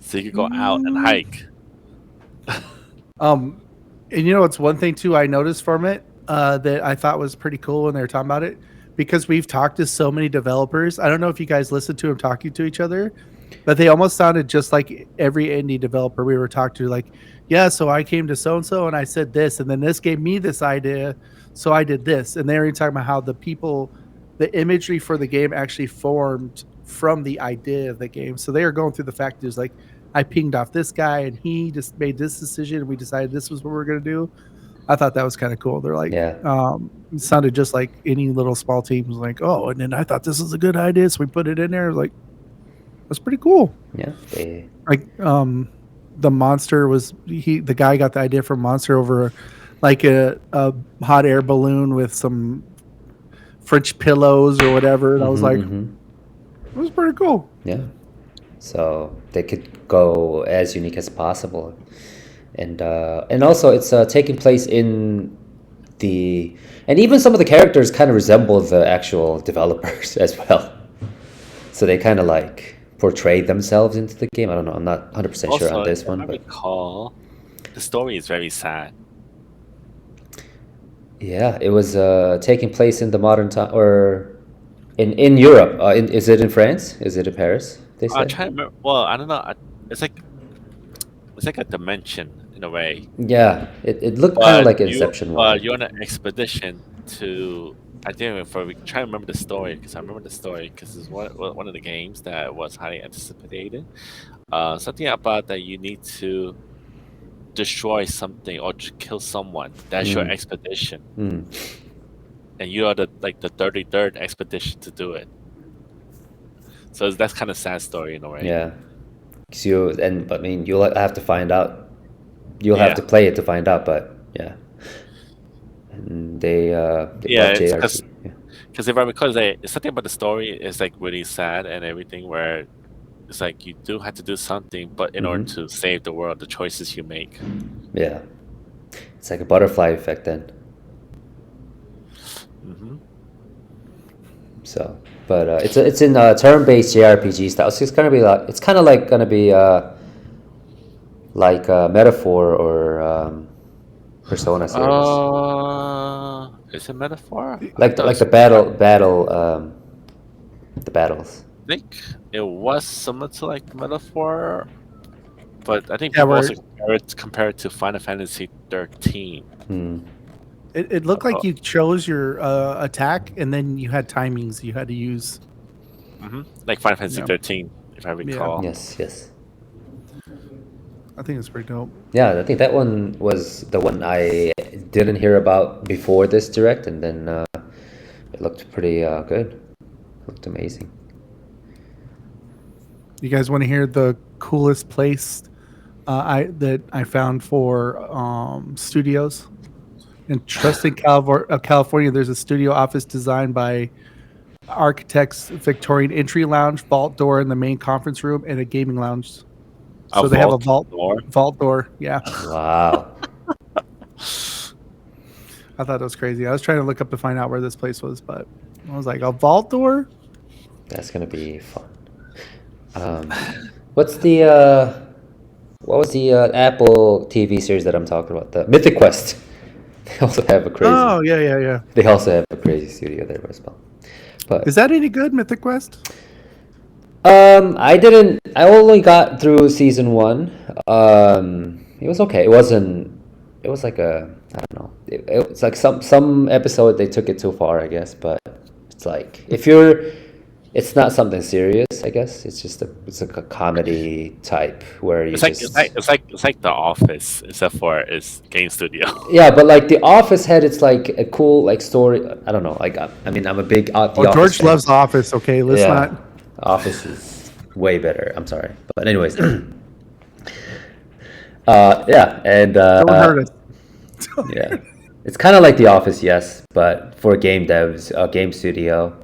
[SPEAKER 2] So you can go out and hike.
[SPEAKER 3] And it's one thing too I noticed from it that I thought was pretty cool when they were talking about it, because we've talked to so many developers. I don't know if you guys listened to them talking to each other, but they almost sounded just like every indie developer we were talking to. Like, yeah, so I came to so and so and I said this, and then this gave me this idea, so I did this. And they were talking about how the imagery for the game actually formed from the idea of the game. So they are going through the factors like, I pinged off this guy and he just made this decision and we decided this was what we were going to do. I thought that was kind of cool. They're like, it sounded just like any little small team was like, oh, and then I thought this was a good idea, so we put it in there. Like, that's pretty cool.
[SPEAKER 1] Yeah.
[SPEAKER 3] Like, the monster was the guy got the idea from Monster over like a hot air balloon with some French pillows or whatever. And I was like, it was pretty cool.
[SPEAKER 1] Yeah. So they could go as unique as possible, and also it's taking place in and even some of the characters kind of resemble the actual developers as well. So they kind of like portray themselves into the game. I don't know. I'm not 100% sure on this one,
[SPEAKER 2] I
[SPEAKER 1] but
[SPEAKER 2] recall the story is very sad.
[SPEAKER 1] yeah, it was taking place in the modern time or in Europe. Is it in France? Is it in Paris? They
[SPEAKER 2] I'm
[SPEAKER 1] said.
[SPEAKER 2] trying to remember. Well, I don't know. It's like a dimension in a way.
[SPEAKER 1] Yeah, it looked kind of like Inception.
[SPEAKER 2] But you're on an expedition to. I didn't try to remember the story because I remember the story because it's one of the games that was highly anticipated. Something about that you need to destroy something or to kill someone. That's your expedition, and you are the 33rd expedition to do it. So that's kind of sad story in a way.
[SPEAKER 1] Yeah, but I mean, you'll have to find out. You'll have to play it to find out. But yeah, and they love JRPG.
[SPEAKER 2] Because if I recall, something about the story is like really sad and everything, where it's like you do have to do something, but in order to save the world, the choices you make.
[SPEAKER 1] Yeah, it's like a butterfly effect then. So, but it's in turn-based JRPG style. So it's kind of like gonna be like Metaphor or Persona series.
[SPEAKER 2] Is it Metaphor?
[SPEAKER 1] Like the battles.
[SPEAKER 2] I think it was similar to like Metaphor, but I think people also compare it to Final Fantasy 13.
[SPEAKER 3] It looked like you chose your attack and then you had timings you had to use.
[SPEAKER 2] Like Final Fantasy 13, if I recall.
[SPEAKER 1] Yes.
[SPEAKER 3] I think it's pretty dope.
[SPEAKER 1] Yeah, I think that one was the one I didn't hear about before this direct, and then it looked pretty good. It looked amazing.
[SPEAKER 3] You guys want to hear the coolest place that I found for studios In Trusting California, there's a studio office designed by architects, Victorian entry lounge, vault door in the main conference room, and a gaming lounge. So they have a vault door. Yeah.
[SPEAKER 1] Wow.
[SPEAKER 3] I thought it was crazy. I was trying to look up to find out where this place was, but I was like, a vault door?
[SPEAKER 1] That's gonna be fun. What's the what was the Apple TV series that I'm talking about? The Mythic Quest. They also have a crazy.
[SPEAKER 3] Oh yeah.
[SPEAKER 1] They also have a crazy studio there as well. But
[SPEAKER 3] is that any good, Mythic Quest?
[SPEAKER 1] I didn't. I only got through season 1. It was okay. It wasn't. It was like a. I don't know. It's like some episode they took it too far, I guess. But it's like if you're. It's not something serious, I guess. It's like a comedy type where you
[SPEAKER 2] it's like The Office, except for it's game studio.
[SPEAKER 1] Yeah, but like The Office had it's like a cool like story. I don't know. Like I mean, I'm a big The Office
[SPEAKER 3] George
[SPEAKER 1] fan.
[SPEAKER 3] loves Office. Okay, let's not.
[SPEAKER 1] Office is way better. I'm sorry, but anyways, yeah, and
[SPEAKER 3] Don't hurt us.
[SPEAKER 1] yeah, it's kind of like The Office, yes, but for game devs, game studio.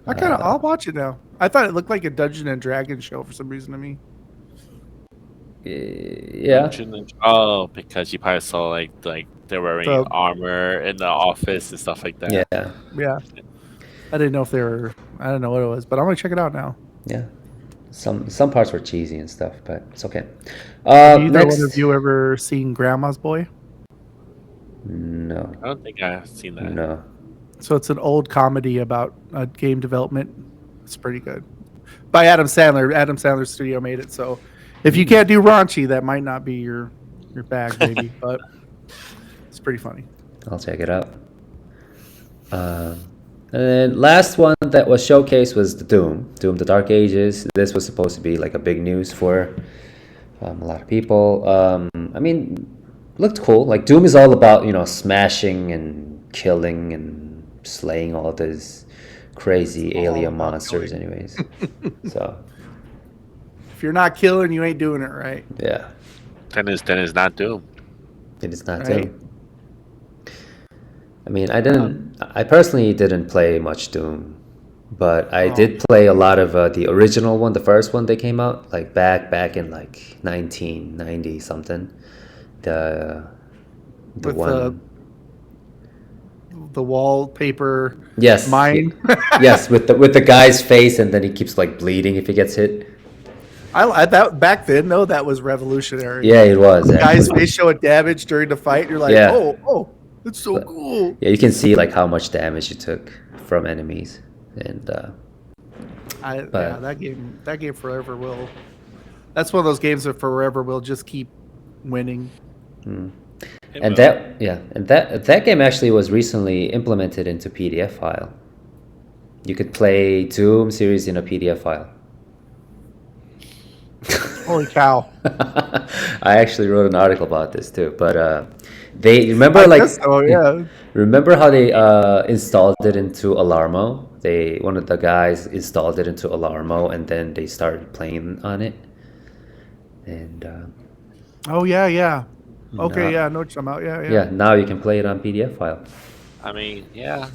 [SPEAKER 3] I'll watch it now. I thought it looked like a Dungeon and Dragon show for some reason to me.
[SPEAKER 1] Yeah.
[SPEAKER 2] Oh, because you probably saw like they're wearing armor in the office and stuff like that.
[SPEAKER 1] Yeah.
[SPEAKER 3] I didn't know if they were. I don't know what it was, but I'm gonna check it out now.
[SPEAKER 1] Yeah. Some parts were cheesy and stuff, but it's okay.
[SPEAKER 3] Either one of you ever seen Grandma's Boy?
[SPEAKER 1] No.
[SPEAKER 2] I don't think I've seen that.
[SPEAKER 1] No.
[SPEAKER 3] So it's an old comedy about game development. It's pretty good. By Adam Sandler. Adam Sandler's studio made it. So if you can't do raunchy, that might not be your bag, maybe. But it's pretty funny.
[SPEAKER 1] I'll check it out. And then last one that was showcased was the Doom, the Dark Ages. This was supposed to be like a big news for a lot of people. I mean, looked cool. Like Doom is all about smashing and killing and slaying all these crazy alien monsters, anyways. So
[SPEAKER 3] if you're not killing, you ain't doing it right.
[SPEAKER 1] Yeah.
[SPEAKER 2] Then it's not Doom.
[SPEAKER 1] It is not Doom. I mean, I personally didn't play much Doom, but I did play a lot of the original one, the first one that came out, like back in like 1990 something. The one. The
[SPEAKER 3] wallpaper.
[SPEAKER 1] Yes.
[SPEAKER 3] Mine.
[SPEAKER 1] Yes, with the guy's face, and then he keeps like bleeding if he gets hit.
[SPEAKER 3] I that back then, no, that was revolutionary.
[SPEAKER 1] Yeah, it was.
[SPEAKER 3] The guy's face showing damage during the fight. You're like, oh, it's so cool.
[SPEAKER 1] Yeah, you can see like how much damage you took from enemies, and
[SPEAKER 3] that game forever will. That's one of those games that forever will just keep winning.
[SPEAKER 1] And that game actually was recently implemented into PDF file. You could play Doom series in a PDF file.
[SPEAKER 3] Holy cow!
[SPEAKER 1] I actually wrote an article about this too, but they remember remember how they installed it into Alarmo? One of the guys installed it into Alarmo, and then they started playing on it. And
[SPEAKER 3] yeah. Okay, I know what you're talking about.
[SPEAKER 1] Yeah, now you can play it on PDF file.
[SPEAKER 2] I mean, yeah.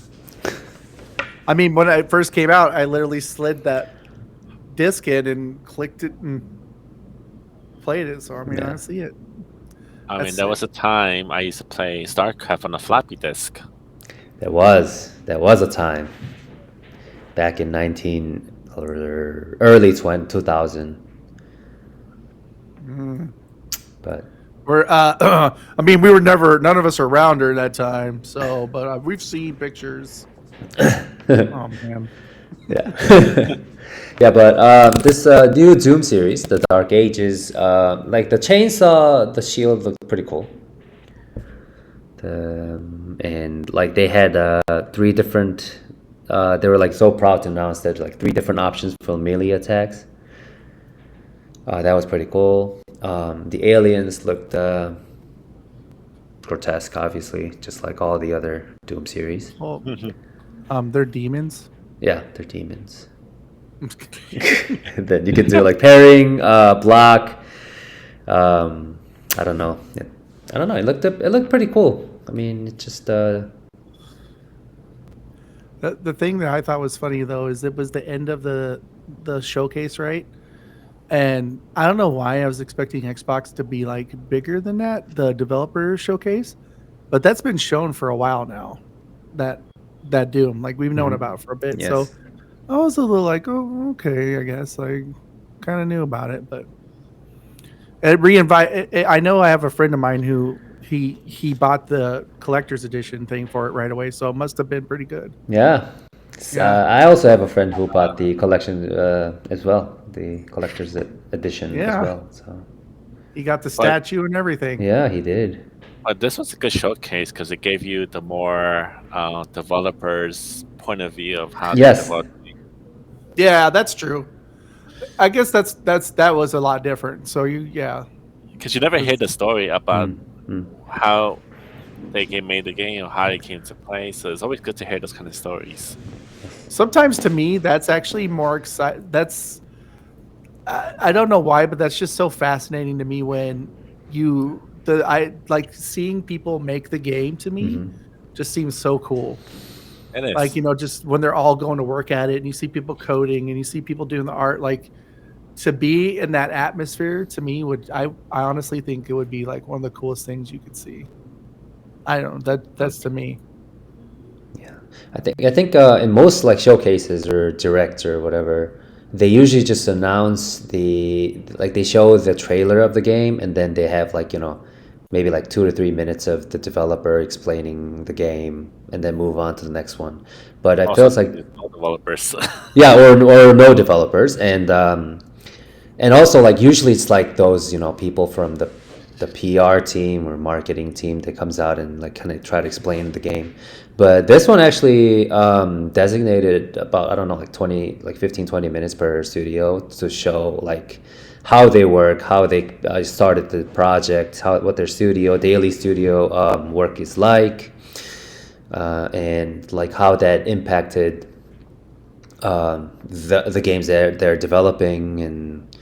[SPEAKER 3] I mean, when it first came out, I literally slid that disc in and clicked it and played it. So I mean, I see it.
[SPEAKER 2] I mean, there was a time I used to play StarCraft on a floppy disk.
[SPEAKER 1] There was a time back in early 2000. But
[SPEAKER 3] I mean, we were none of us are around during that time. So, but we've seen pictures. Oh man.
[SPEAKER 1] Yeah. Yeah, but this new Doom series, the Dark Ages, like the chainsaw, the shield looked pretty cool. And like they had 3 different. They were like so proud to announce that like 3 different options for melee attacks. That was pretty cool. The aliens looked grotesque, obviously, just like all the other Doom series.
[SPEAKER 3] Oh, they're demons.
[SPEAKER 1] Yeah, they're demons. Then you can do like parrying, block. I don't know. I don't know. It looked pretty cool. I mean, it just
[SPEAKER 3] The thing that I thought was funny though is it was the end of the showcase, right? And I don't know why I was expecting Xbox to be like bigger than that, the developer showcase, but that's been shown for a while now. That Doom, like we've known about for a bit.
[SPEAKER 1] yes.
[SPEAKER 3] So I was a little like, oh, okay, I guess I kind of knew about it, but I know I have a friend of mine who he bought the collector's edition thing for it right away, so it must have been pretty good.
[SPEAKER 1] Yeah.
[SPEAKER 3] Yeah.
[SPEAKER 1] I also have a friend who bought the collection as well, the collector's edition as
[SPEAKER 3] Yeah.
[SPEAKER 1] well. So
[SPEAKER 3] He got the statue and everything.
[SPEAKER 1] yeah, he did.
[SPEAKER 2] But this was a good showcase because it gave you the more developers' point of view of how
[SPEAKER 1] Yes.
[SPEAKER 2] they develop.
[SPEAKER 3] Yeah, that's true. I guess that was a lot different. So
[SPEAKER 2] Because you never hear the story about
[SPEAKER 1] Mm.
[SPEAKER 2] how they made the game or how it came to play. So it's always good to hear those kind of stories.
[SPEAKER 3] sometimes to me that's actually more exciting. That's I don't know why, but that's just so fascinating to me when I like seeing people make the game. To me, just seems so cool.
[SPEAKER 2] It is.
[SPEAKER 3] Like just when they're all going to work at it, and you see people coding, and you see people doing the art. Like to be in that atmosphere, to me, I honestly think it would be like one of the coolest things you could see. I don't know, that's to me.
[SPEAKER 1] Yeah, I think in most like showcases or directs or whatever, they usually just announce they show the trailer of the game, and then they have like maybe like 2 to 3 minutes of the developer explaining the game, and then move on to the next one. But I feel like
[SPEAKER 2] no developers.
[SPEAKER 1] yeah, or no developers, and also like usually it's like those people from the PR team or marketing team that comes out and like kind of try to explain the game. But this one actually designated about, I don't know, like 15-20 minutes per studio to show like how they work, how they started the project, what their daily studio work is like, and like how that impacted the games they're developing. And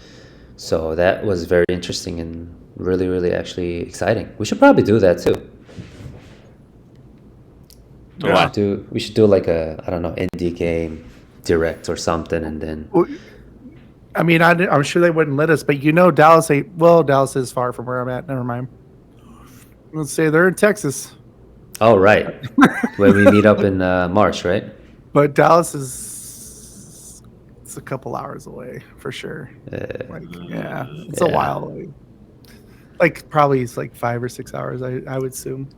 [SPEAKER 1] so that was very interesting and really, really actually exciting. We should probably do that too. We should do like a, I don't know, indie game direct or something, and then
[SPEAKER 3] I mean, I'm sure they wouldn't let us, but Dallas is far from where I'm at. Never mind. Let's say they're in Texas.
[SPEAKER 1] oh right, when we meet up in March, right?
[SPEAKER 3] But Dallas it's a couple hours away for sure. It's a while away. Like probably it's like 5 or 6 hours. I would assume.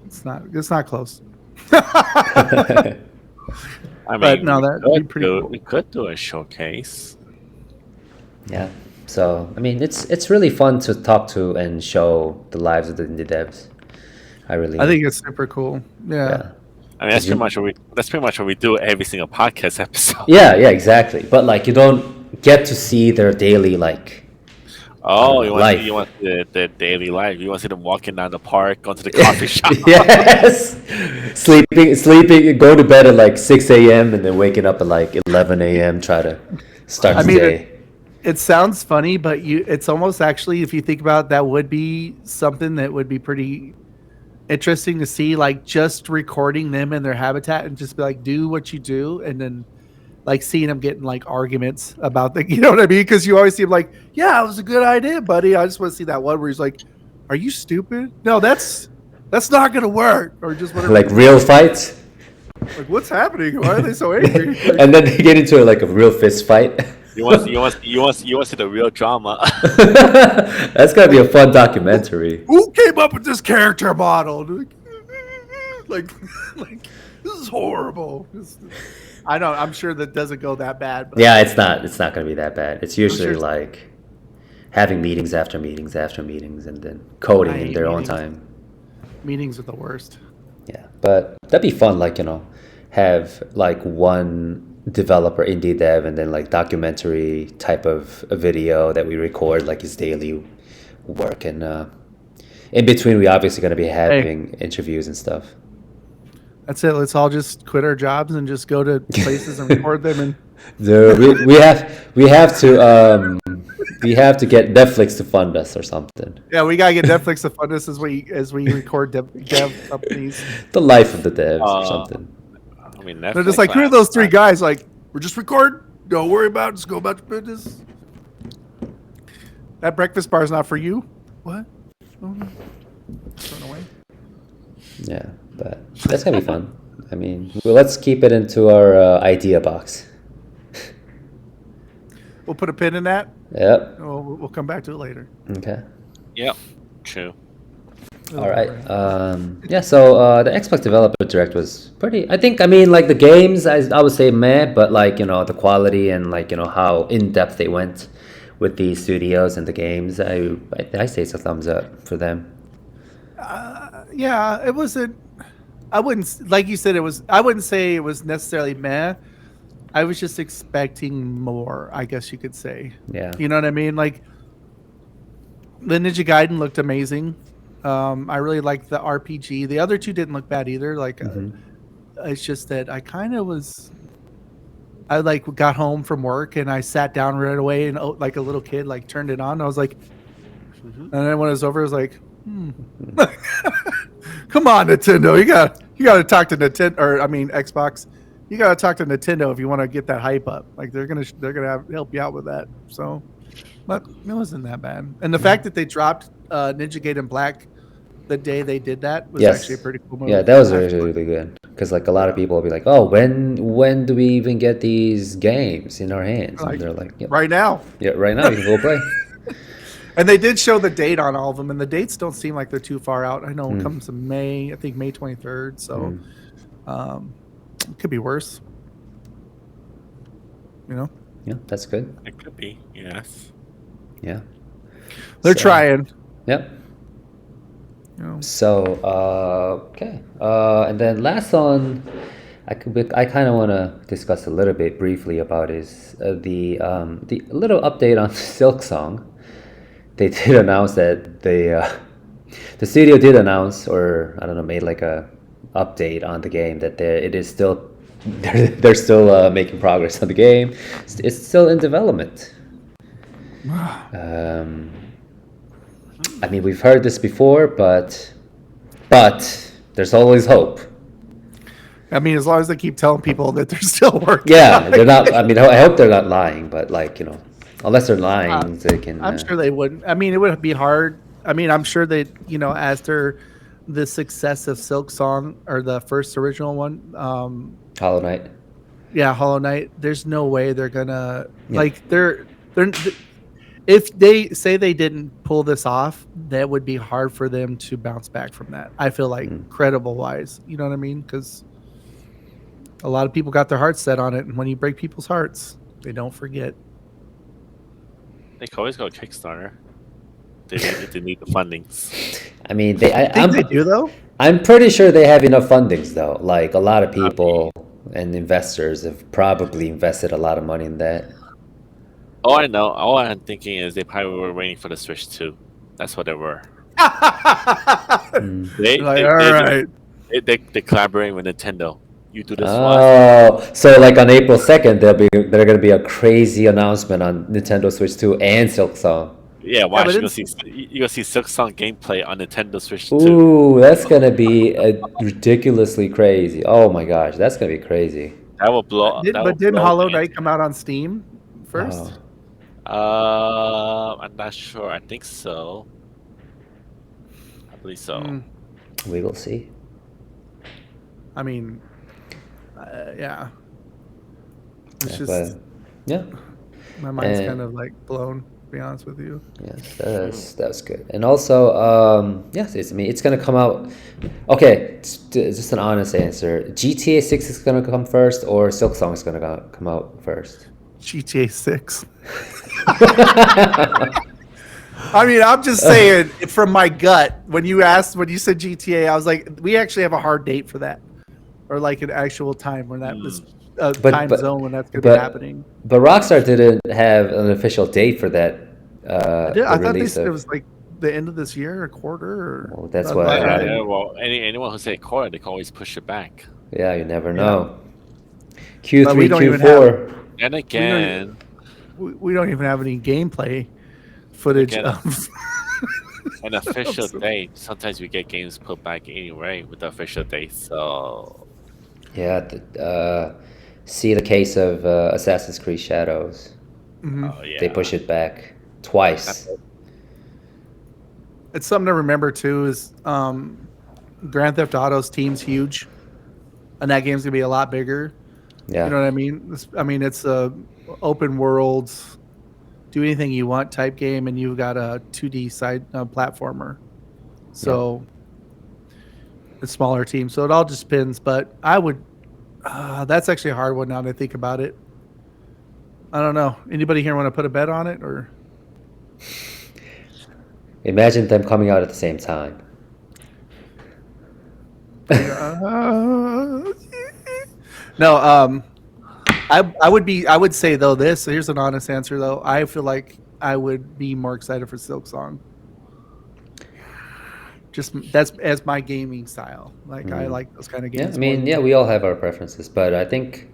[SPEAKER 3] It's not close.
[SPEAKER 2] I mean,
[SPEAKER 3] but no, that'd be pretty cool.
[SPEAKER 2] We could do a showcase.
[SPEAKER 1] Yeah. So I mean, it's really fun to talk to and show the lives of the indie devs. I
[SPEAKER 3] think it's super cool. Yeah.
[SPEAKER 2] I mean, that's pretty much what we do every single podcast episode.
[SPEAKER 1] Yeah, exactly. But like, you don't get to see their daily like.
[SPEAKER 2] Oh,
[SPEAKER 1] life.
[SPEAKER 2] You want the daily life. You want to see them walking down the park, going to the coffee shop.
[SPEAKER 1] Yes, sleeping, go to bed at like 6 a.m. and then waking up at like 11 a.m. Try to start the day.
[SPEAKER 3] It sounds funny, but it's almost actually, if you think about it, that would be something that would be pretty interesting to see, like just recording them in their habitat and just be like, do what you do, and then like seeing them getting like arguments about you know what I mean? Because you always see him like, yeah, it was a good idea, buddy. I just want to see that one where he's like, are you stupid? No, that's not gonna work, or just whatever.
[SPEAKER 1] Like real fights.
[SPEAKER 3] Like, what's happening? Why are they so angry?
[SPEAKER 1] And then they get into like a real fist fight.
[SPEAKER 2] You want to see the real drama.
[SPEAKER 1] That's gonna be a fun documentary.
[SPEAKER 3] Who came up with this character model? Like this is horrible. I know. I'm sure that doesn't go that bad. But
[SPEAKER 1] yeah, it's not going to be that bad. It's usually like having meetings after meetings after meetings, and then coding in their own time.
[SPEAKER 3] Meetings are the worst.
[SPEAKER 1] Yeah, but that'd be fun. Like have like one developer, indie dev, and then like documentary type of a video that we record like his daily work, and in between we obviously going to be having interviews and stuff.
[SPEAKER 3] That's it. Let's all just quit our jobs and just go to places and record them. And
[SPEAKER 1] Dude, we have to We have to get Netflix to fund us or something.
[SPEAKER 3] Yeah, we gotta get Netflix to fund us as we record dev companies.
[SPEAKER 1] The life of the devs or something.
[SPEAKER 2] I mean,
[SPEAKER 3] They're just like, who are those three guys? Like, we're just record. Don't worry about it. Just go about your business. That breakfast bar is not for you. What? Oh, no. Run away.
[SPEAKER 1] Yeah, but that's gonna be fun. I mean, well, let's keep it into our idea box.
[SPEAKER 3] We'll put a pin in that.
[SPEAKER 1] Yep.
[SPEAKER 3] We'll come back to it later.
[SPEAKER 1] Okay.
[SPEAKER 2] Yep. True.
[SPEAKER 1] All right. Yeah. So the Xbox Developer Direct was pretty. I mean, like the games, I would say meh, but like the quality and like how in depth they went with the studios and the games, I say it's a thumbs up for them.
[SPEAKER 3] Yeah, it wasn't. I wouldn't like you said it was. I wouldn't say it was necessarily meh. I was just expecting more, I guess you could say.
[SPEAKER 1] Yeah.
[SPEAKER 3] You know what I mean? Like the Ninja Gaiden looked amazing. I really liked the RPG. The other two didn't look bad either. Like it's just that I kind of was. I like got home from work and I sat down right away and like a little kid like turned it on. I was like, and then when it was over, I was like, come on, Nintendo, you got to talk to Nintendo, or I mean Xbox. You got to talk to Nintendo if you want to get that hype up. Like they're gonna help you out with that. So, but it wasn't that bad. And the fact that they dropped Ninja Gaiden Black the day they did that was actually a pretty cool move.
[SPEAKER 1] Yeah, that was really good. Because like a lot of people will be like, "Oh, when do we even get these games in our hands?"
[SPEAKER 3] Like,
[SPEAKER 1] and they're like, yep.
[SPEAKER 3] "Right now."
[SPEAKER 1] Yeah, right now you can go play.
[SPEAKER 3] And they did show the date on all of them, and the dates don't seem like they're too far out. I know it comes in May. I think May 23rd. So, it could be worse.
[SPEAKER 1] Yeah, that's good.
[SPEAKER 2] It could be. Yes.
[SPEAKER 1] Yeah.
[SPEAKER 3] They're trying.
[SPEAKER 1] Yep. So okay, and then last on, I kind of want to discuss a little bit briefly about is the little update on Silk Song. They did announce that the studio did announce, or I don't know, made like a update on the game that it is still they're still making progress on the game. It's still in development. I mean, we've heard this before, but there's always hope.
[SPEAKER 3] I mean, as long as they keep telling people that they're still working.
[SPEAKER 1] Yeah, they're not. I mean, I hope they're not lying, but like unless they're lying, they can.
[SPEAKER 3] I'm sure they wouldn't. I mean, it would be hard. I mean, I'm sure they, after the success of Silk Song or the first original one,
[SPEAKER 1] Hollow Knight.
[SPEAKER 3] Yeah, Hollow Knight. There's no way they're gonna they're if they say they didn't pull this off, that would be hard for them to bounce back from that. I feel like credible wise, you know what I mean? Because a lot of people got their hearts set on it, and when you break people's hearts, they don't forget.
[SPEAKER 2] They can always go Kickstarter. They need the fundings.
[SPEAKER 1] I mean,
[SPEAKER 3] I think they do though.
[SPEAKER 1] I'm pretty sure they have enough fundings though. Like a lot of people and investors have probably invested a lot of money in that.
[SPEAKER 2] Oh, I know. All I'm thinking is they probably were waiting for the Switch 2. That's what they were. They collaborating with Nintendo. You do this one.
[SPEAKER 1] So like on April 2nd, they're gonna be a crazy announcement on Nintendo Switch 2 and Silk Song.
[SPEAKER 2] Yeah, watch. You're gonna see Silk Song gameplay on Nintendo Switch 2.
[SPEAKER 1] Ooh, that's gonna be ridiculously crazy. Oh my gosh, that's gonna be crazy.
[SPEAKER 2] That will blow.
[SPEAKER 3] Didn't Hollow Knight come out on Steam first?
[SPEAKER 2] I'm not sure. I think so. I believe so.
[SPEAKER 1] We will see.
[SPEAKER 3] I mean, yeah. It's my mind's kind of like blown. To be honest with you.
[SPEAKER 1] Yes, that's good. And also, yes, it's gonna come out. Okay, just an honest answer. GTA 6 is gonna come first, or Silk Song is gonna come out first?
[SPEAKER 3] GTA 6. I mean, I'm just saying from my gut. When you said GTA, I was like, we actually have a hard date for that, or like an actual time when that was. Time zone when that's going to be happening.
[SPEAKER 1] But Rockstar didn't have an official date for that.
[SPEAKER 3] I thought they said it was like the end of this year, a quarter. Or,
[SPEAKER 1] well, that's why.
[SPEAKER 2] Well, anyone who say quarter, they can always push it back.
[SPEAKER 1] Yeah, you never know. Q3,
[SPEAKER 3] we don't
[SPEAKER 1] Q4.
[SPEAKER 2] And again,
[SPEAKER 3] we don't even have any gameplay. footage
[SPEAKER 2] Again,
[SPEAKER 3] of
[SPEAKER 2] an official date. Sometimes we get games put back anyway with the official date. So
[SPEAKER 1] Yeah, see the case of Assassin's Creed Shadows.
[SPEAKER 2] oh
[SPEAKER 1] They
[SPEAKER 2] yeah,
[SPEAKER 1] push it back twice.
[SPEAKER 3] It's something to remember too. Is Grand Theft Auto's team's huge, and that game's gonna be a lot bigger.
[SPEAKER 1] Yeah.
[SPEAKER 3] You know what I mean? It's a open world, do anything you want type game, and you've got a 2D side platformer. So it's smaller team. So it all just depends. But I would. That's actually a hard one now that I think about it. I don't know. Anybody here want to put a bet on it or?
[SPEAKER 1] Imagine them coming out at the same time.
[SPEAKER 3] No, I would say though this. Here's an honest answer though. I feel like I would be more excited for Silk Song. Just that's as my gaming style. Like I like those kind of games.
[SPEAKER 1] Yeah, I mean, yeah, we all have our preferences, but I think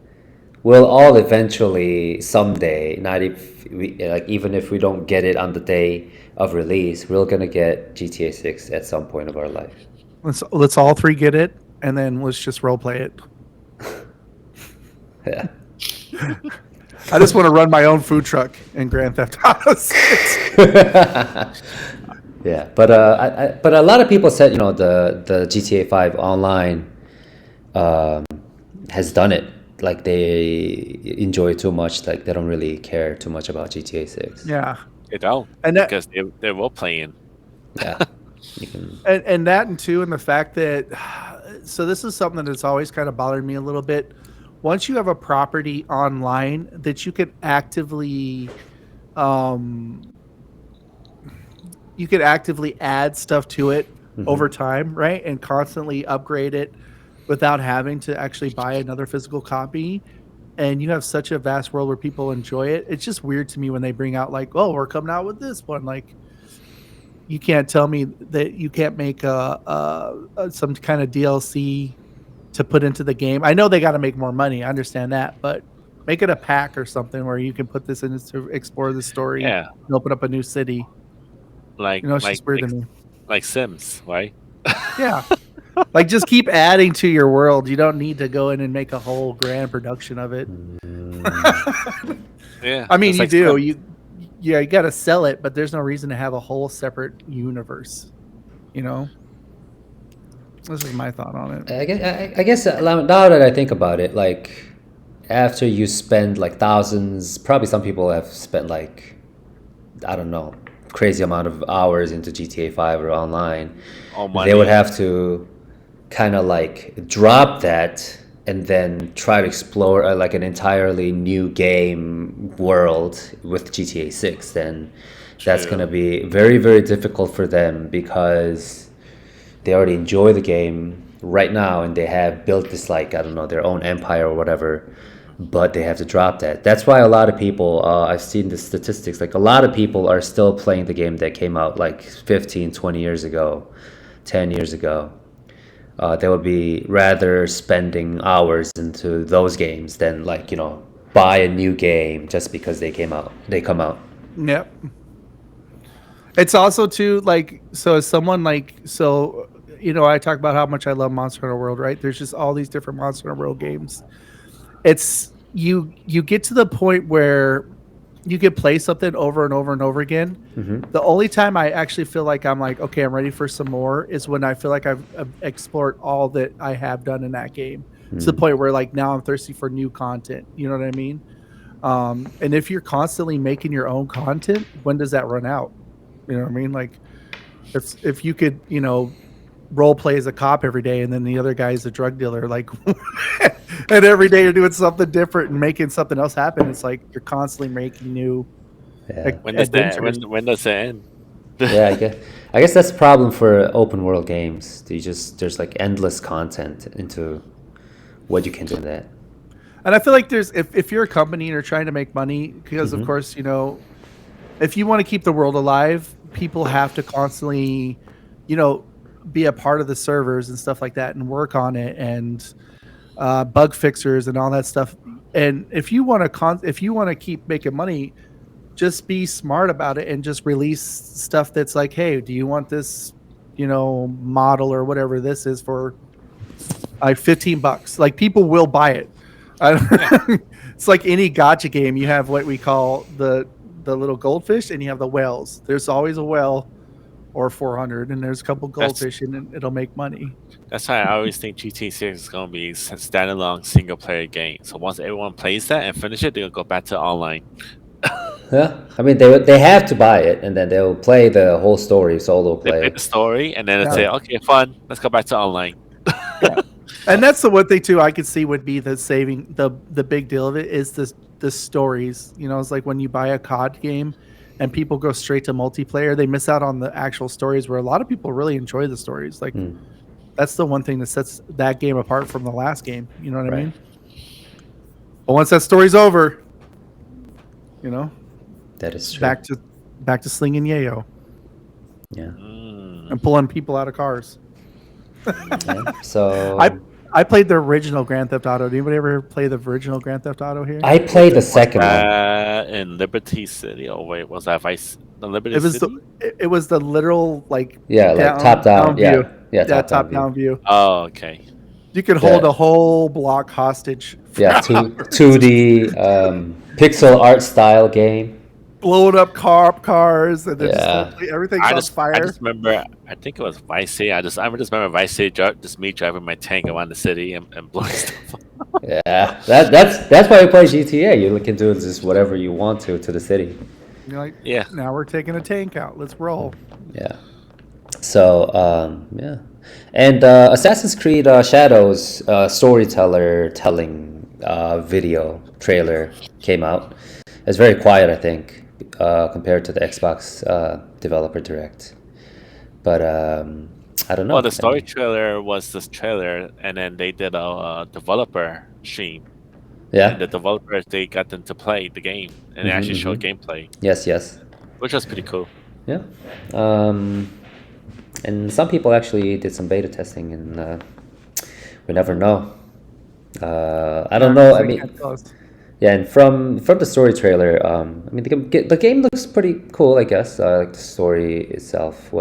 [SPEAKER 1] we'll all eventually someday, not if we like, even if we don't get it on the day of release, we're gonna get GTA 6 at some point of our life.
[SPEAKER 3] Let's all three get it, and then let's just role play it.
[SPEAKER 1] Yeah.
[SPEAKER 3] I just want to run my own food truck in Grand Theft Auto 6.
[SPEAKER 1] Yeah, but but a lot of people said the GTA 5 online has done it. Like they enjoy it too much. Like they don't really care too much about GTA 6.
[SPEAKER 3] Yeah,
[SPEAKER 2] they don't,
[SPEAKER 3] and that,
[SPEAKER 2] because they're role playing.
[SPEAKER 1] Yeah, you can.
[SPEAKER 3] And that and two, and the fact that so this is something that's always kind of bothered me a little bit. Once you have a property online that you can actively add stuff to it over time, right? And constantly upgrade it without having to actually buy another physical copy. And you have such a vast world where people enjoy it. It's just weird to me when they bring out like, oh, we're coming out with this one. Like, you can't tell me that you can't make some kind of DLC to put into the game. I know they got to make more money. I understand that, but make it a pack or something where you can put this in to explore the story.
[SPEAKER 2] Yeah,
[SPEAKER 3] and open up a new city.
[SPEAKER 2] like
[SPEAKER 3] It's just weird to me.
[SPEAKER 2] Like Sims, right?
[SPEAKER 3] Yeah, like just keep adding to your world. You don't need to go in and make a whole grand production of it.
[SPEAKER 2] Yeah,
[SPEAKER 3] I mean, you
[SPEAKER 2] like
[SPEAKER 3] do.
[SPEAKER 2] Sims.
[SPEAKER 3] You got to sell it, but there's no reason to have a whole separate universe. You know. This is my thought on it.
[SPEAKER 1] I guess now that I think about it, like after you spend like thousands, probably some people have spent like, I don't know, crazy amount of hours into GTA 5 or online. They would have to kind of like drop that and then try to explore like an entirely new game world with GTA 6. Then that's going to be very, very difficult for them because they already enjoy the game right now and they have built this, like, I don't know, their own empire or whatever, but they have to drop that. That's why a lot of people, I've seen the statistics, like a lot of people are still playing the game that came out like 15, 20 years ago, 10 years ago. They would be rather spending hours into those games than like, buy a new game just because they come out.
[SPEAKER 3] Yep. It's also too like, so as someone like, so I talk about how much I love Monster Hunter World, right? There's just all these different Monster Hunter World games. It's you get to the point where you could play something over and over and over again. The only time I actually feel like I'm like, okay, I'm ready for some more is when I feel like I've explored all that I have done in that game. To the point where like now I'm thirsty for new content. You know what I mean? And if you're constantly making your own content, when does that run out? You know what I mean? Like if you could, role play as a cop every day and then the other guy is a drug dealer, like and every day you're doing something different and making something else happen. It's like you're constantly making new
[SPEAKER 2] when does that end?
[SPEAKER 1] Yeah, I guess that's the problem for open world games. There's like endless content into what you can do in that.
[SPEAKER 3] And I feel like there's if you're a company and you're trying to make money, because of course, if you want to keep the world alive, people have to constantly, be a part of the servers and stuff like that and work on it and bug fixers and all that stuff. And if you want to keep making money, just be smart about it and just release stuff that's like, hey, do you want this, model or whatever this is for like $15? Like people will buy it. It's like any gotcha game. You have what we call the little goldfish, and you have the whales. There's always a whale or 400, and there's a couple goldfish, and it'll make money.
[SPEAKER 2] That's why I always think GTA 6 is going to be a standalone single player game. So once everyone plays that and finish it, they'll go back to online.
[SPEAKER 1] Yeah, I mean they have to buy it, and then they'll play the whole story solo
[SPEAKER 2] They
[SPEAKER 1] play.
[SPEAKER 2] play the story, and then they say, "Okay, fun. Let's go back to online."
[SPEAKER 3] Yeah. And that's the one thing too I could see would be the saving the big deal of it is the stories. It's like when you buy a COD game and people go straight to multiplayer, they miss out on the actual stories where a lot of people really enjoy the stories. Like that's the one thing that sets that game apart from the last game. You know what I mean? But once that story's over,
[SPEAKER 1] that is true.
[SPEAKER 3] Back to slinging yayo.
[SPEAKER 1] Yeah.
[SPEAKER 3] And pulling people out of cars.
[SPEAKER 1] Yeah. So
[SPEAKER 3] I played the original Grand Theft Auto. Did anybody ever play the original Grand Theft Auto here?
[SPEAKER 1] I played the second one
[SPEAKER 2] in Liberty City. Oh wait, was that Vice? The Liberty City?
[SPEAKER 3] It was the literal like
[SPEAKER 1] like top down
[SPEAKER 3] view.
[SPEAKER 1] Yeah,
[SPEAKER 3] top down view.
[SPEAKER 2] Oh, okay.
[SPEAKER 3] You could hold a whole block hostage.
[SPEAKER 1] Yeah, 2D pixel art style game.
[SPEAKER 3] Blowing up cars and then everything's on fire.
[SPEAKER 2] I just remember. I think it was Vice City. I just remember Vice City. Just me driving my tank around the city and blowing stuff up.
[SPEAKER 1] Yeah, that's why you play GTA. You can do just whatever you want to the city.
[SPEAKER 3] You're like, now we're taking a tank out. Let's roll.
[SPEAKER 1] Yeah. So yeah, and Assassin's Creed Shadows storyteller telling video trailer came out. It's very quiet, I think. Compared to the Xbox developer direct, but I don't know.
[SPEAKER 2] Well, the story trailer was this trailer, and then they did a developer stream.
[SPEAKER 1] Yeah,
[SPEAKER 2] and the developers they got them to play the game and they actually showed gameplay.
[SPEAKER 1] Yes,
[SPEAKER 2] which was pretty cool.
[SPEAKER 1] Yeah, and some people actually did some beta testing, and we never know. I don't know. I mean. Yeah, and from the story trailer, I mean the game looks pretty cool, I guess. Like the story itself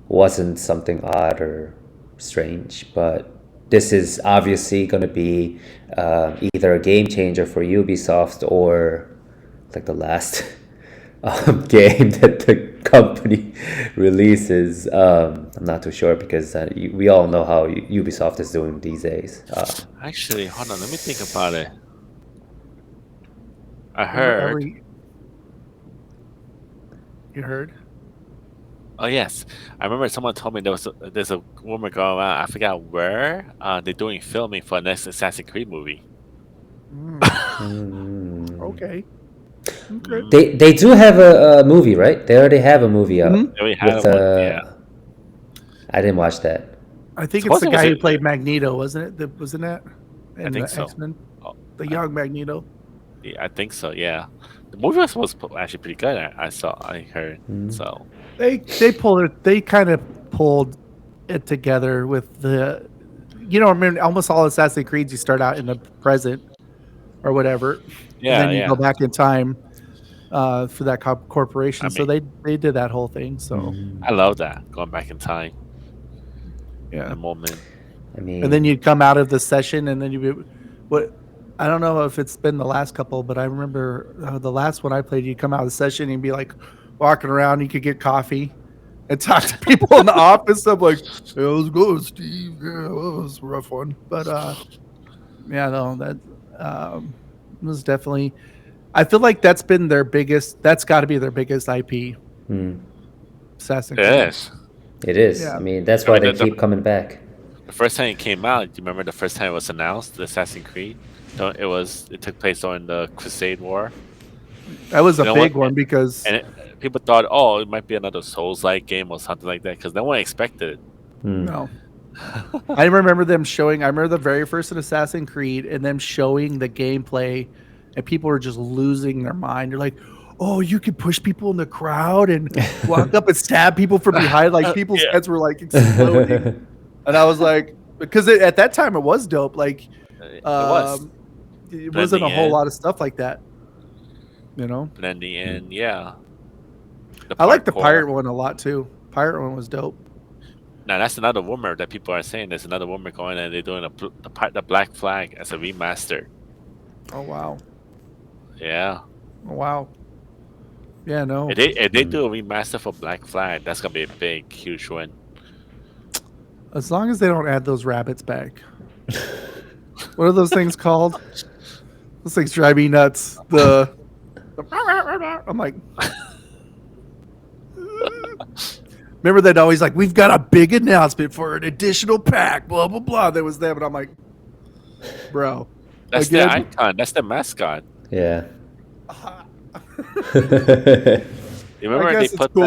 [SPEAKER 1] wasn't something odd or strange, but this is obviously going to be either a game changer for Ubisoft or like the last game that the company releases. I'm not too sure because we all know how Ubisoft is doing these days.
[SPEAKER 2] Actually, hold on, let me think about it. I heard.
[SPEAKER 3] You heard?
[SPEAKER 2] Oh yes, I remember someone told me there's a rumor going around. I forgot where. They're doing filming for the next Assassin's Creed movie.
[SPEAKER 3] Okay.
[SPEAKER 1] They do have a movie, right? They already have a movie out.
[SPEAKER 2] They already have one. Yeah.
[SPEAKER 1] I didn't watch that.
[SPEAKER 3] I think it's the guy who played Magneto, wasn't it? Wasn't that?
[SPEAKER 2] I think so.
[SPEAKER 3] X-Men? The young Magneto.
[SPEAKER 2] Yeah, I think so. Yeah, the movie was actually pretty good. I heard. So
[SPEAKER 3] they pulled it. They kind of pulled it together with the, I mean, almost all Assassin's Creeds you start out in the present or whatever.
[SPEAKER 2] Yeah,
[SPEAKER 3] and then you go back in time for that corporation. So they did that whole thing. So
[SPEAKER 2] I love that, going back in time.
[SPEAKER 3] Yeah,
[SPEAKER 2] the moment.
[SPEAKER 1] I mean,
[SPEAKER 3] and then you'd come out of the session, and then I don't know if it's been the last couple, but I remember the last one I played, you'd come out of the session and you'd be like walking around, you could get coffee and talk to people in the office. I'm like, hey, how's it going, Steve? Yeah, well, it was a rough one. But that was definitely, I feel like that's got to be their biggest IP. Assassin's Creed.
[SPEAKER 1] It is.
[SPEAKER 3] Yeah.
[SPEAKER 1] I mean, that's why they keep coming back.
[SPEAKER 2] The first time it came out, do you remember the first time it was announced, the Assassin's Creed? It took place during the Crusade War.
[SPEAKER 3] That was a big one because
[SPEAKER 2] people thought, oh, it might be another Souls-like game or something like that because no one expected it.
[SPEAKER 3] No. I remember them showing. I remember the very first Assassin's Creed and them showing the gameplay, and people were just losing their mind. They're like, "Oh, you could push people in the crowd and walk up and stab people from behind." Like people's heads were like exploding, and I was like, because at that time it was dope. Like, it wasn't a whole lot of stuff like that. You know,
[SPEAKER 2] blending in. Yeah, the
[SPEAKER 3] I like the
[SPEAKER 2] parkour.
[SPEAKER 3] pirate one a lot too. Pirate one was dope.
[SPEAKER 2] Now that's another rumor that people are saying. There's another rumor going, and they're doing the Black Flag as a remaster.
[SPEAKER 3] Oh wow,
[SPEAKER 2] Yeah,
[SPEAKER 3] oh wow, yeah, no.
[SPEAKER 2] if they do a remaster for Black Flag, that's gonna be a big, huge win.
[SPEAKER 3] As long as they don't add those rabbits back. What are those things called? Those things drive me nuts. I'm like, remember that always like, we've got a big announcement for an additional pack, blah blah blah. That was them, and I'm like, bro,
[SPEAKER 2] That's
[SPEAKER 3] again?
[SPEAKER 2] their icon. That's their mascot.
[SPEAKER 1] Yeah.
[SPEAKER 2] You remember
[SPEAKER 3] guess
[SPEAKER 2] they
[SPEAKER 3] it's
[SPEAKER 2] put
[SPEAKER 3] cool.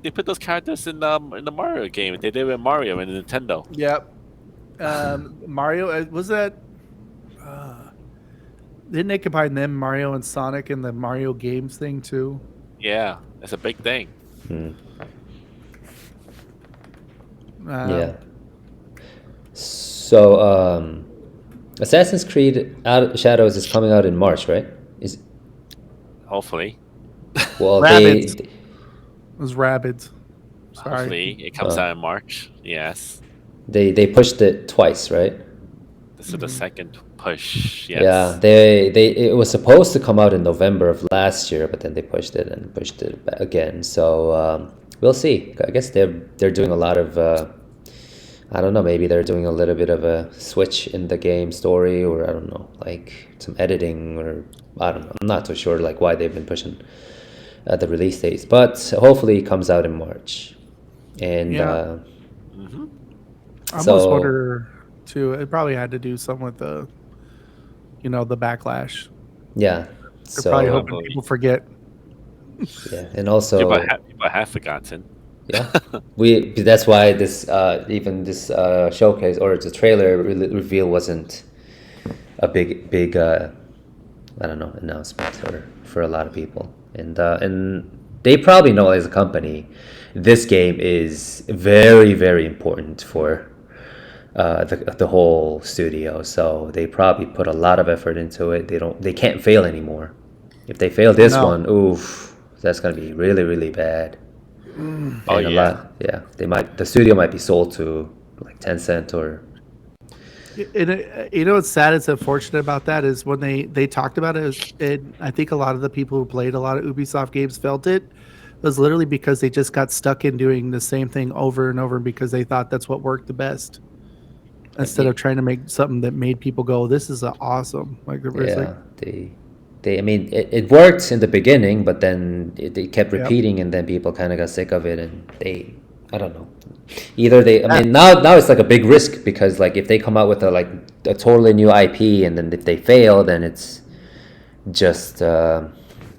[SPEAKER 2] they put those characters in the Mario game. They did with Mario and Nintendo.
[SPEAKER 3] Yep. Mario was that? Didn't they combine them, Mario and Sonic, in the Mario games thing too?
[SPEAKER 2] Yeah, that's a big thing.
[SPEAKER 1] Yeah. So, Assassin's Creed Shadows is coming out in March, right?
[SPEAKER 2] Hopefully,
[SPEAKER 1] Well,
[SPEAKER 3] Rabbids. It was Rabbids. Sorry.
[SPEAKER 2] hopefully it comes out in March. Yes,
[SPEAKER 1] they pushed it twice, right?
[SPEAKER 2] this is the second push. Yes.
[SPEAKER 1] Yeah, it was supposed to come out in November of last year, but then they pushed it back again. So we'll see. I guess they're doing a lot of I don't know. Maybe they're doing a little bit of a switch in the game story, or I don't know, like some editing, or I don't know. I'm not too sure like why they've been pushing the release dates, but hopefully it comes out in March. And
[SPEAKER 3] Yeah. I
[SPEAKER 1] So-
[SPEAKER 3] almost wonder too. It probably had to do something with the backlash.
[SPEAKER 1] yeah,
[SPEAKER 3] They're probably
[SPEAKER 1] so
[SPEAKER 3] hoping people forget.
[SPEAKER 1] yeah, and also
[SPEAKER 2] People have forgotten.
[SPEAKER 1] yeah, that's why this even this showcase or the trailer reveal wasn't a big I don't know, announcement for a lot of people, and they probably know as a company this game is very, very important for the whole studio, so they probably put a lot of effort into it. They can't fail anymore. If they fail this
[SPEAKER 3] No.
[SPEAKER 1] one, oof, that's gonna be really, really bad.
[SPEAKER 2] Oh,
[SPEAKER 1] And
[SPEAKER 2] yeah.
[SPEAKER 1] the studio might be sold to like Tencent or
[SPEAKER 3] You know what's sad? It's unfortunate about that is when they talked about it, and I think a lot of the people who played a lot of Ubisoft games felt it was literally because they just got stuck in doing the same thing over and over because they thought that's what worked the best, instead of trying to make something that made people go, "This is awesome!" Like, everybody's
[SPEAKER 1] yeah,
[SPEAKER 3] like,
[SPEAKER 1] they. I mean, it worked in the beginning, but then they kept
[SPEAKER 3] Yep.
[SPEAKER 1] repeating, and then people kind of got sick of it, and I don't know. Either they, I mean, now it's like a big risk because like if they come out with a totally new IP, and then if they fail, then it's just a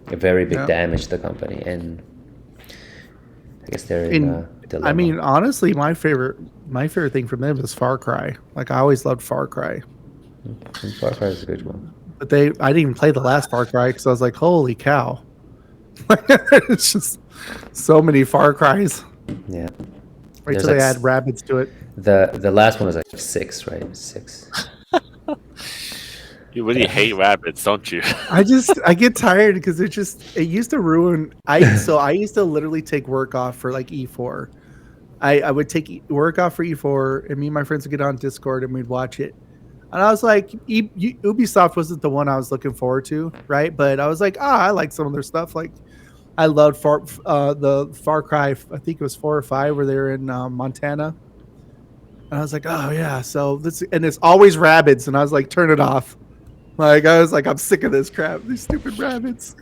[SPEAKER 1] very big
[SPEAKER 3] Yeah.
[SPEAKER 1] damage to the company, and I guess they're in a dilemma.
[SPEAKER 3] I mean, honestly, my favorite thing from them is Far Cry. Like, I always loved Far Cry,
[SPEAKER 1] And Far Cry is a good one.
[SPEAKER 3] but I didn't even play the last Far Cry because I was like, holy cow! It's just so many Far Cries.
[SPEAKER 1] Yeah,
[SPEAKER 3] Wait
[SPEAKER 1] There's
[SPEAKER 3] till they
[SPEAKER 1] like
[SPEAKER 3] add rabbits to it.
[SPEAKER 1] the last one was like 6, right? 6.
[SPEAKER 2] You really hate rabbits, don't you?
[SPEAKER 3] I get tired because it used to ruin. I used to literally take work off for like E4. I would take work off for E4, and me and my friends would get on Discord and we'd watch it. And I was like, Ubisoft wasn't the one I was looking forward to, right? But I was like, I like some of their stuff. Like, I loved the Far Cry. I think it was 4 or 5 where they were in Montana. And I was like, oh yeah. So and it's always rabbits, and I was like, turn it off. Like, I was like, I'm sick of this crap. These stupid rabbits.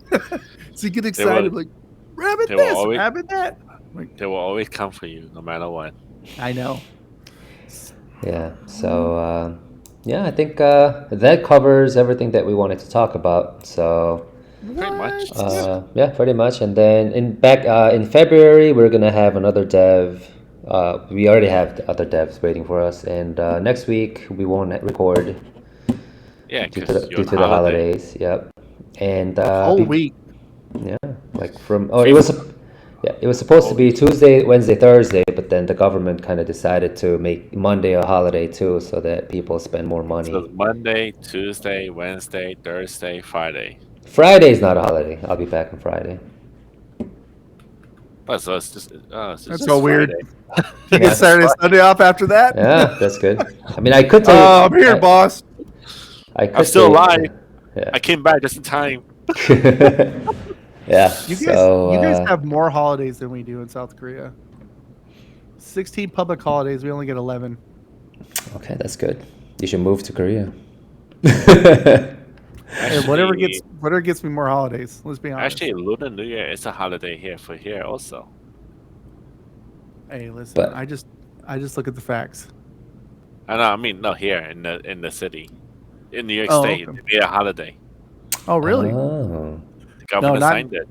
[SPEAKER 3] So you get excited, like, rabbit
[SPEAKER 2] they will
[SPEAKER 3] this,
[SPEAKER 2] always-
[SPEAKER 3] rabbit that. Like,
[SPEAKER 2] They will always come for you, no matter what.
[SPEAKER 3] I know.
[SPEAKER 1] Yeah. So yeah, I think that covers everything that we wanted to talk about. So
[SPEAKER 2] Pretty much.
[SPEAKER 1] yeah, pretty much. And then in February, we're gonna have another dev. We already have the other devs waiting for us, and next week we won't record
[SPEAKER 2] Yeah,
[SPEAKER 1] due
[SPEAKER 2] because
[SPEAKER 1] to the holidays. Yep. And
[SPEAKER 3] Whole week.
[SPEAKER 1] yeah, like it was supposed to be Tuesday, Wednesday, Thursday, but then the government kind of decided to make Monday a holiday too, so that people spend more money.
[SPEAKER 2] So Monday, Tuesday, Wednesday, Thursday, Friday.
[SPEAKER 1] Friday's not a holiday. I'll be back on Friday.
[SPEAKER 2] Oh, so it's just
[SPEAKER 3] That's
[SPEAKER 2] just
[SPEAKER 3] so weird.
[SPEAKER 2] Friday.
[SPEAKER 3] You get Saturday, Sunday off after that?
[SPEAKER 1] Yeah, that's good. I mean, I could take.
[SPEAKER 3] Oh, I'm here, boss.
[SPEAKER 1] I could
[SPEAKER 2] I'm still
[SPEAKER 1] take-
[SPEAKER 2] alive.
[SPEAKER 1] Yeah.
[SPEAKER 2] I came back just in time.
[SPEAKER 1] Yeah.
[SPEAKER 3] You
[SPEAKER 1] so
[SPEAKER 3] guys have more holidays than we do in South Korea. 16 public holidays. We only get 11.
[SPEAKER 1] okay, that's good. You should move to Korea.
[SPEAKER 3] And whatever gets me more holidays. Let's be honest.
[SPEAKER 2] Actually, Lunar New Year is a holiday here also.
[SPEAKER 3] Hey, listen.
[SPEAKER 1] But-
[SPEAKER 3] I just look at the facts.
[SPEAKER 2] I know. I mean, no, here in the city, in New York
[SPEAKER 3] Oh,
[SPEAKER 2] State,
[SPEAKER 3] okay.
[SPEAKER 2] it'd be a holiday.
[SPEAKER 3] Oh, really?
[SPEAKER 1] Oh.
[SPEAKER 2] The governor
[SPEAKER 3] not-
[SPEAKER 2] signed it.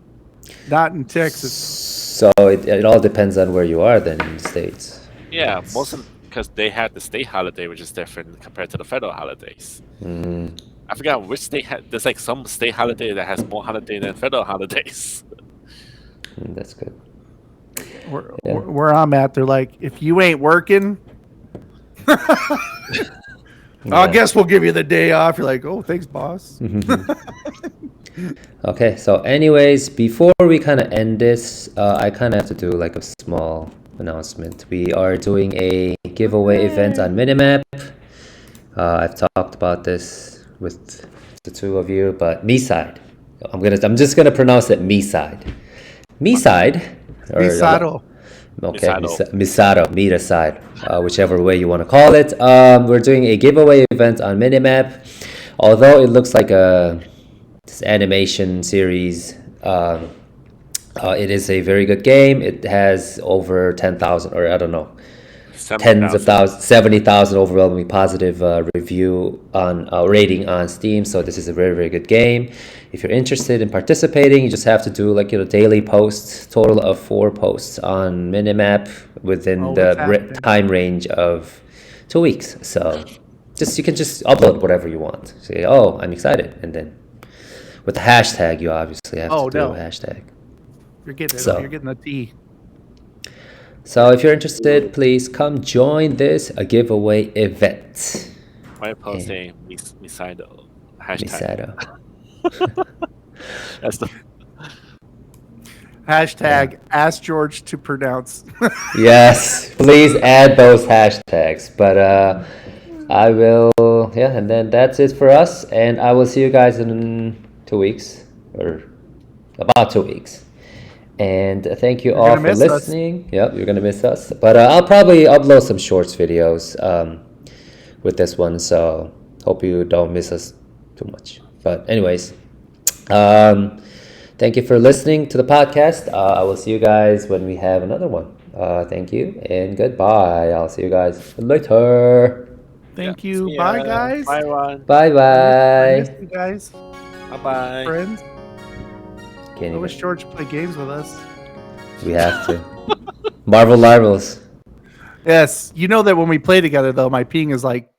[SPEAKER 3] Not in Texas.
[SPEAKER 1] So it all depends on where you are then in the States.
[SPEAKER 2] Yeah, because they have the state holiday, which is different compared to the federal holidays.
[SPEAKER 1] Mm.
[SPEAKER 2] I forgot which state there's like some state holiday that has more holiday than federal holidays.
[SPEAKER 1] That's good.
[SPEAKER 3] Where I'm at, they're like, if you ain't working, I guess we'll give you the day off. You're like, oh, thanks, boss.
[SPEAKER 1] Okay, so anyways, before we kind of end this, I kind of have to do like a small announcement. We are doing a giveaway event on Minimap. I've talked about this with the two of you, but me side. I'm just gonna pronounce it me side. Me side.
[SPEAKER 3] Misato.
[SPEAKER 1] Okay,
[SPEAKER 2] Misato.
[SPEAKER 1] Misato, meter side, whichever way you want to call it. We're doing a giveaway event on Minimap. Although it looks like this animation series, it is a very good game. It has over 10,000, or I don't know, tens of thousands, 70,000 overwhelmingly positive review on rating on Steam. So this is a very, very good game. If you're interested in participating, you just have to do daily posts, total of 4 posts on Minimap within the time range of 2 weeks. So you can just upload whatever you want. Say, oh, I'm excited, and then with the hashtag, you obviously have to do a hashtag.
[SPEAKER 3] You're getting it. You're getting the T.
[SPEAKER 1] So if you're interested, please come join this giveaway event.
[SPEAKER 2] My post saying Misato hashtag.
[SPEAKER 1] Misato.
[SPEAKER 2] That's the
[SPEAKER 3] Hashtag ask George to pronounce.
[SPEAKER 1] Yes, please add those hashtags. But I will, and then that's it for us. And I will see you guys in 2 weeks, or about 2 weeks. And thank you all for listening. Yep, you're gonna miss us. But I'll probably upload some shorts videos with this one, so hope you don't miss us too much. But anyways, thank you for listening to the podcast. I will see you guys when we have another one. Thank you and goodbye. I'll see you guys later.
[SPEAKER 3] Thank you. Bye, guys.
[SPEAKER 2] Bye, Ron.
[SPEAKER 1] Bye bye.
[SPEAKER 3] I miss you guys.
[SPEAKER 2] Bye bye.
[SPEAKER 3] Friends.
[SPEAKER 1] Can't
[SPEAKER 3] I wish
[SPEAKER 1] even.
[SPEAKER 3] George played games with us.
[SPEAKER 1] We have to. Marvel Marvels.
[SPEAKER 3] Yes. You know that when we play together, though, my ping is like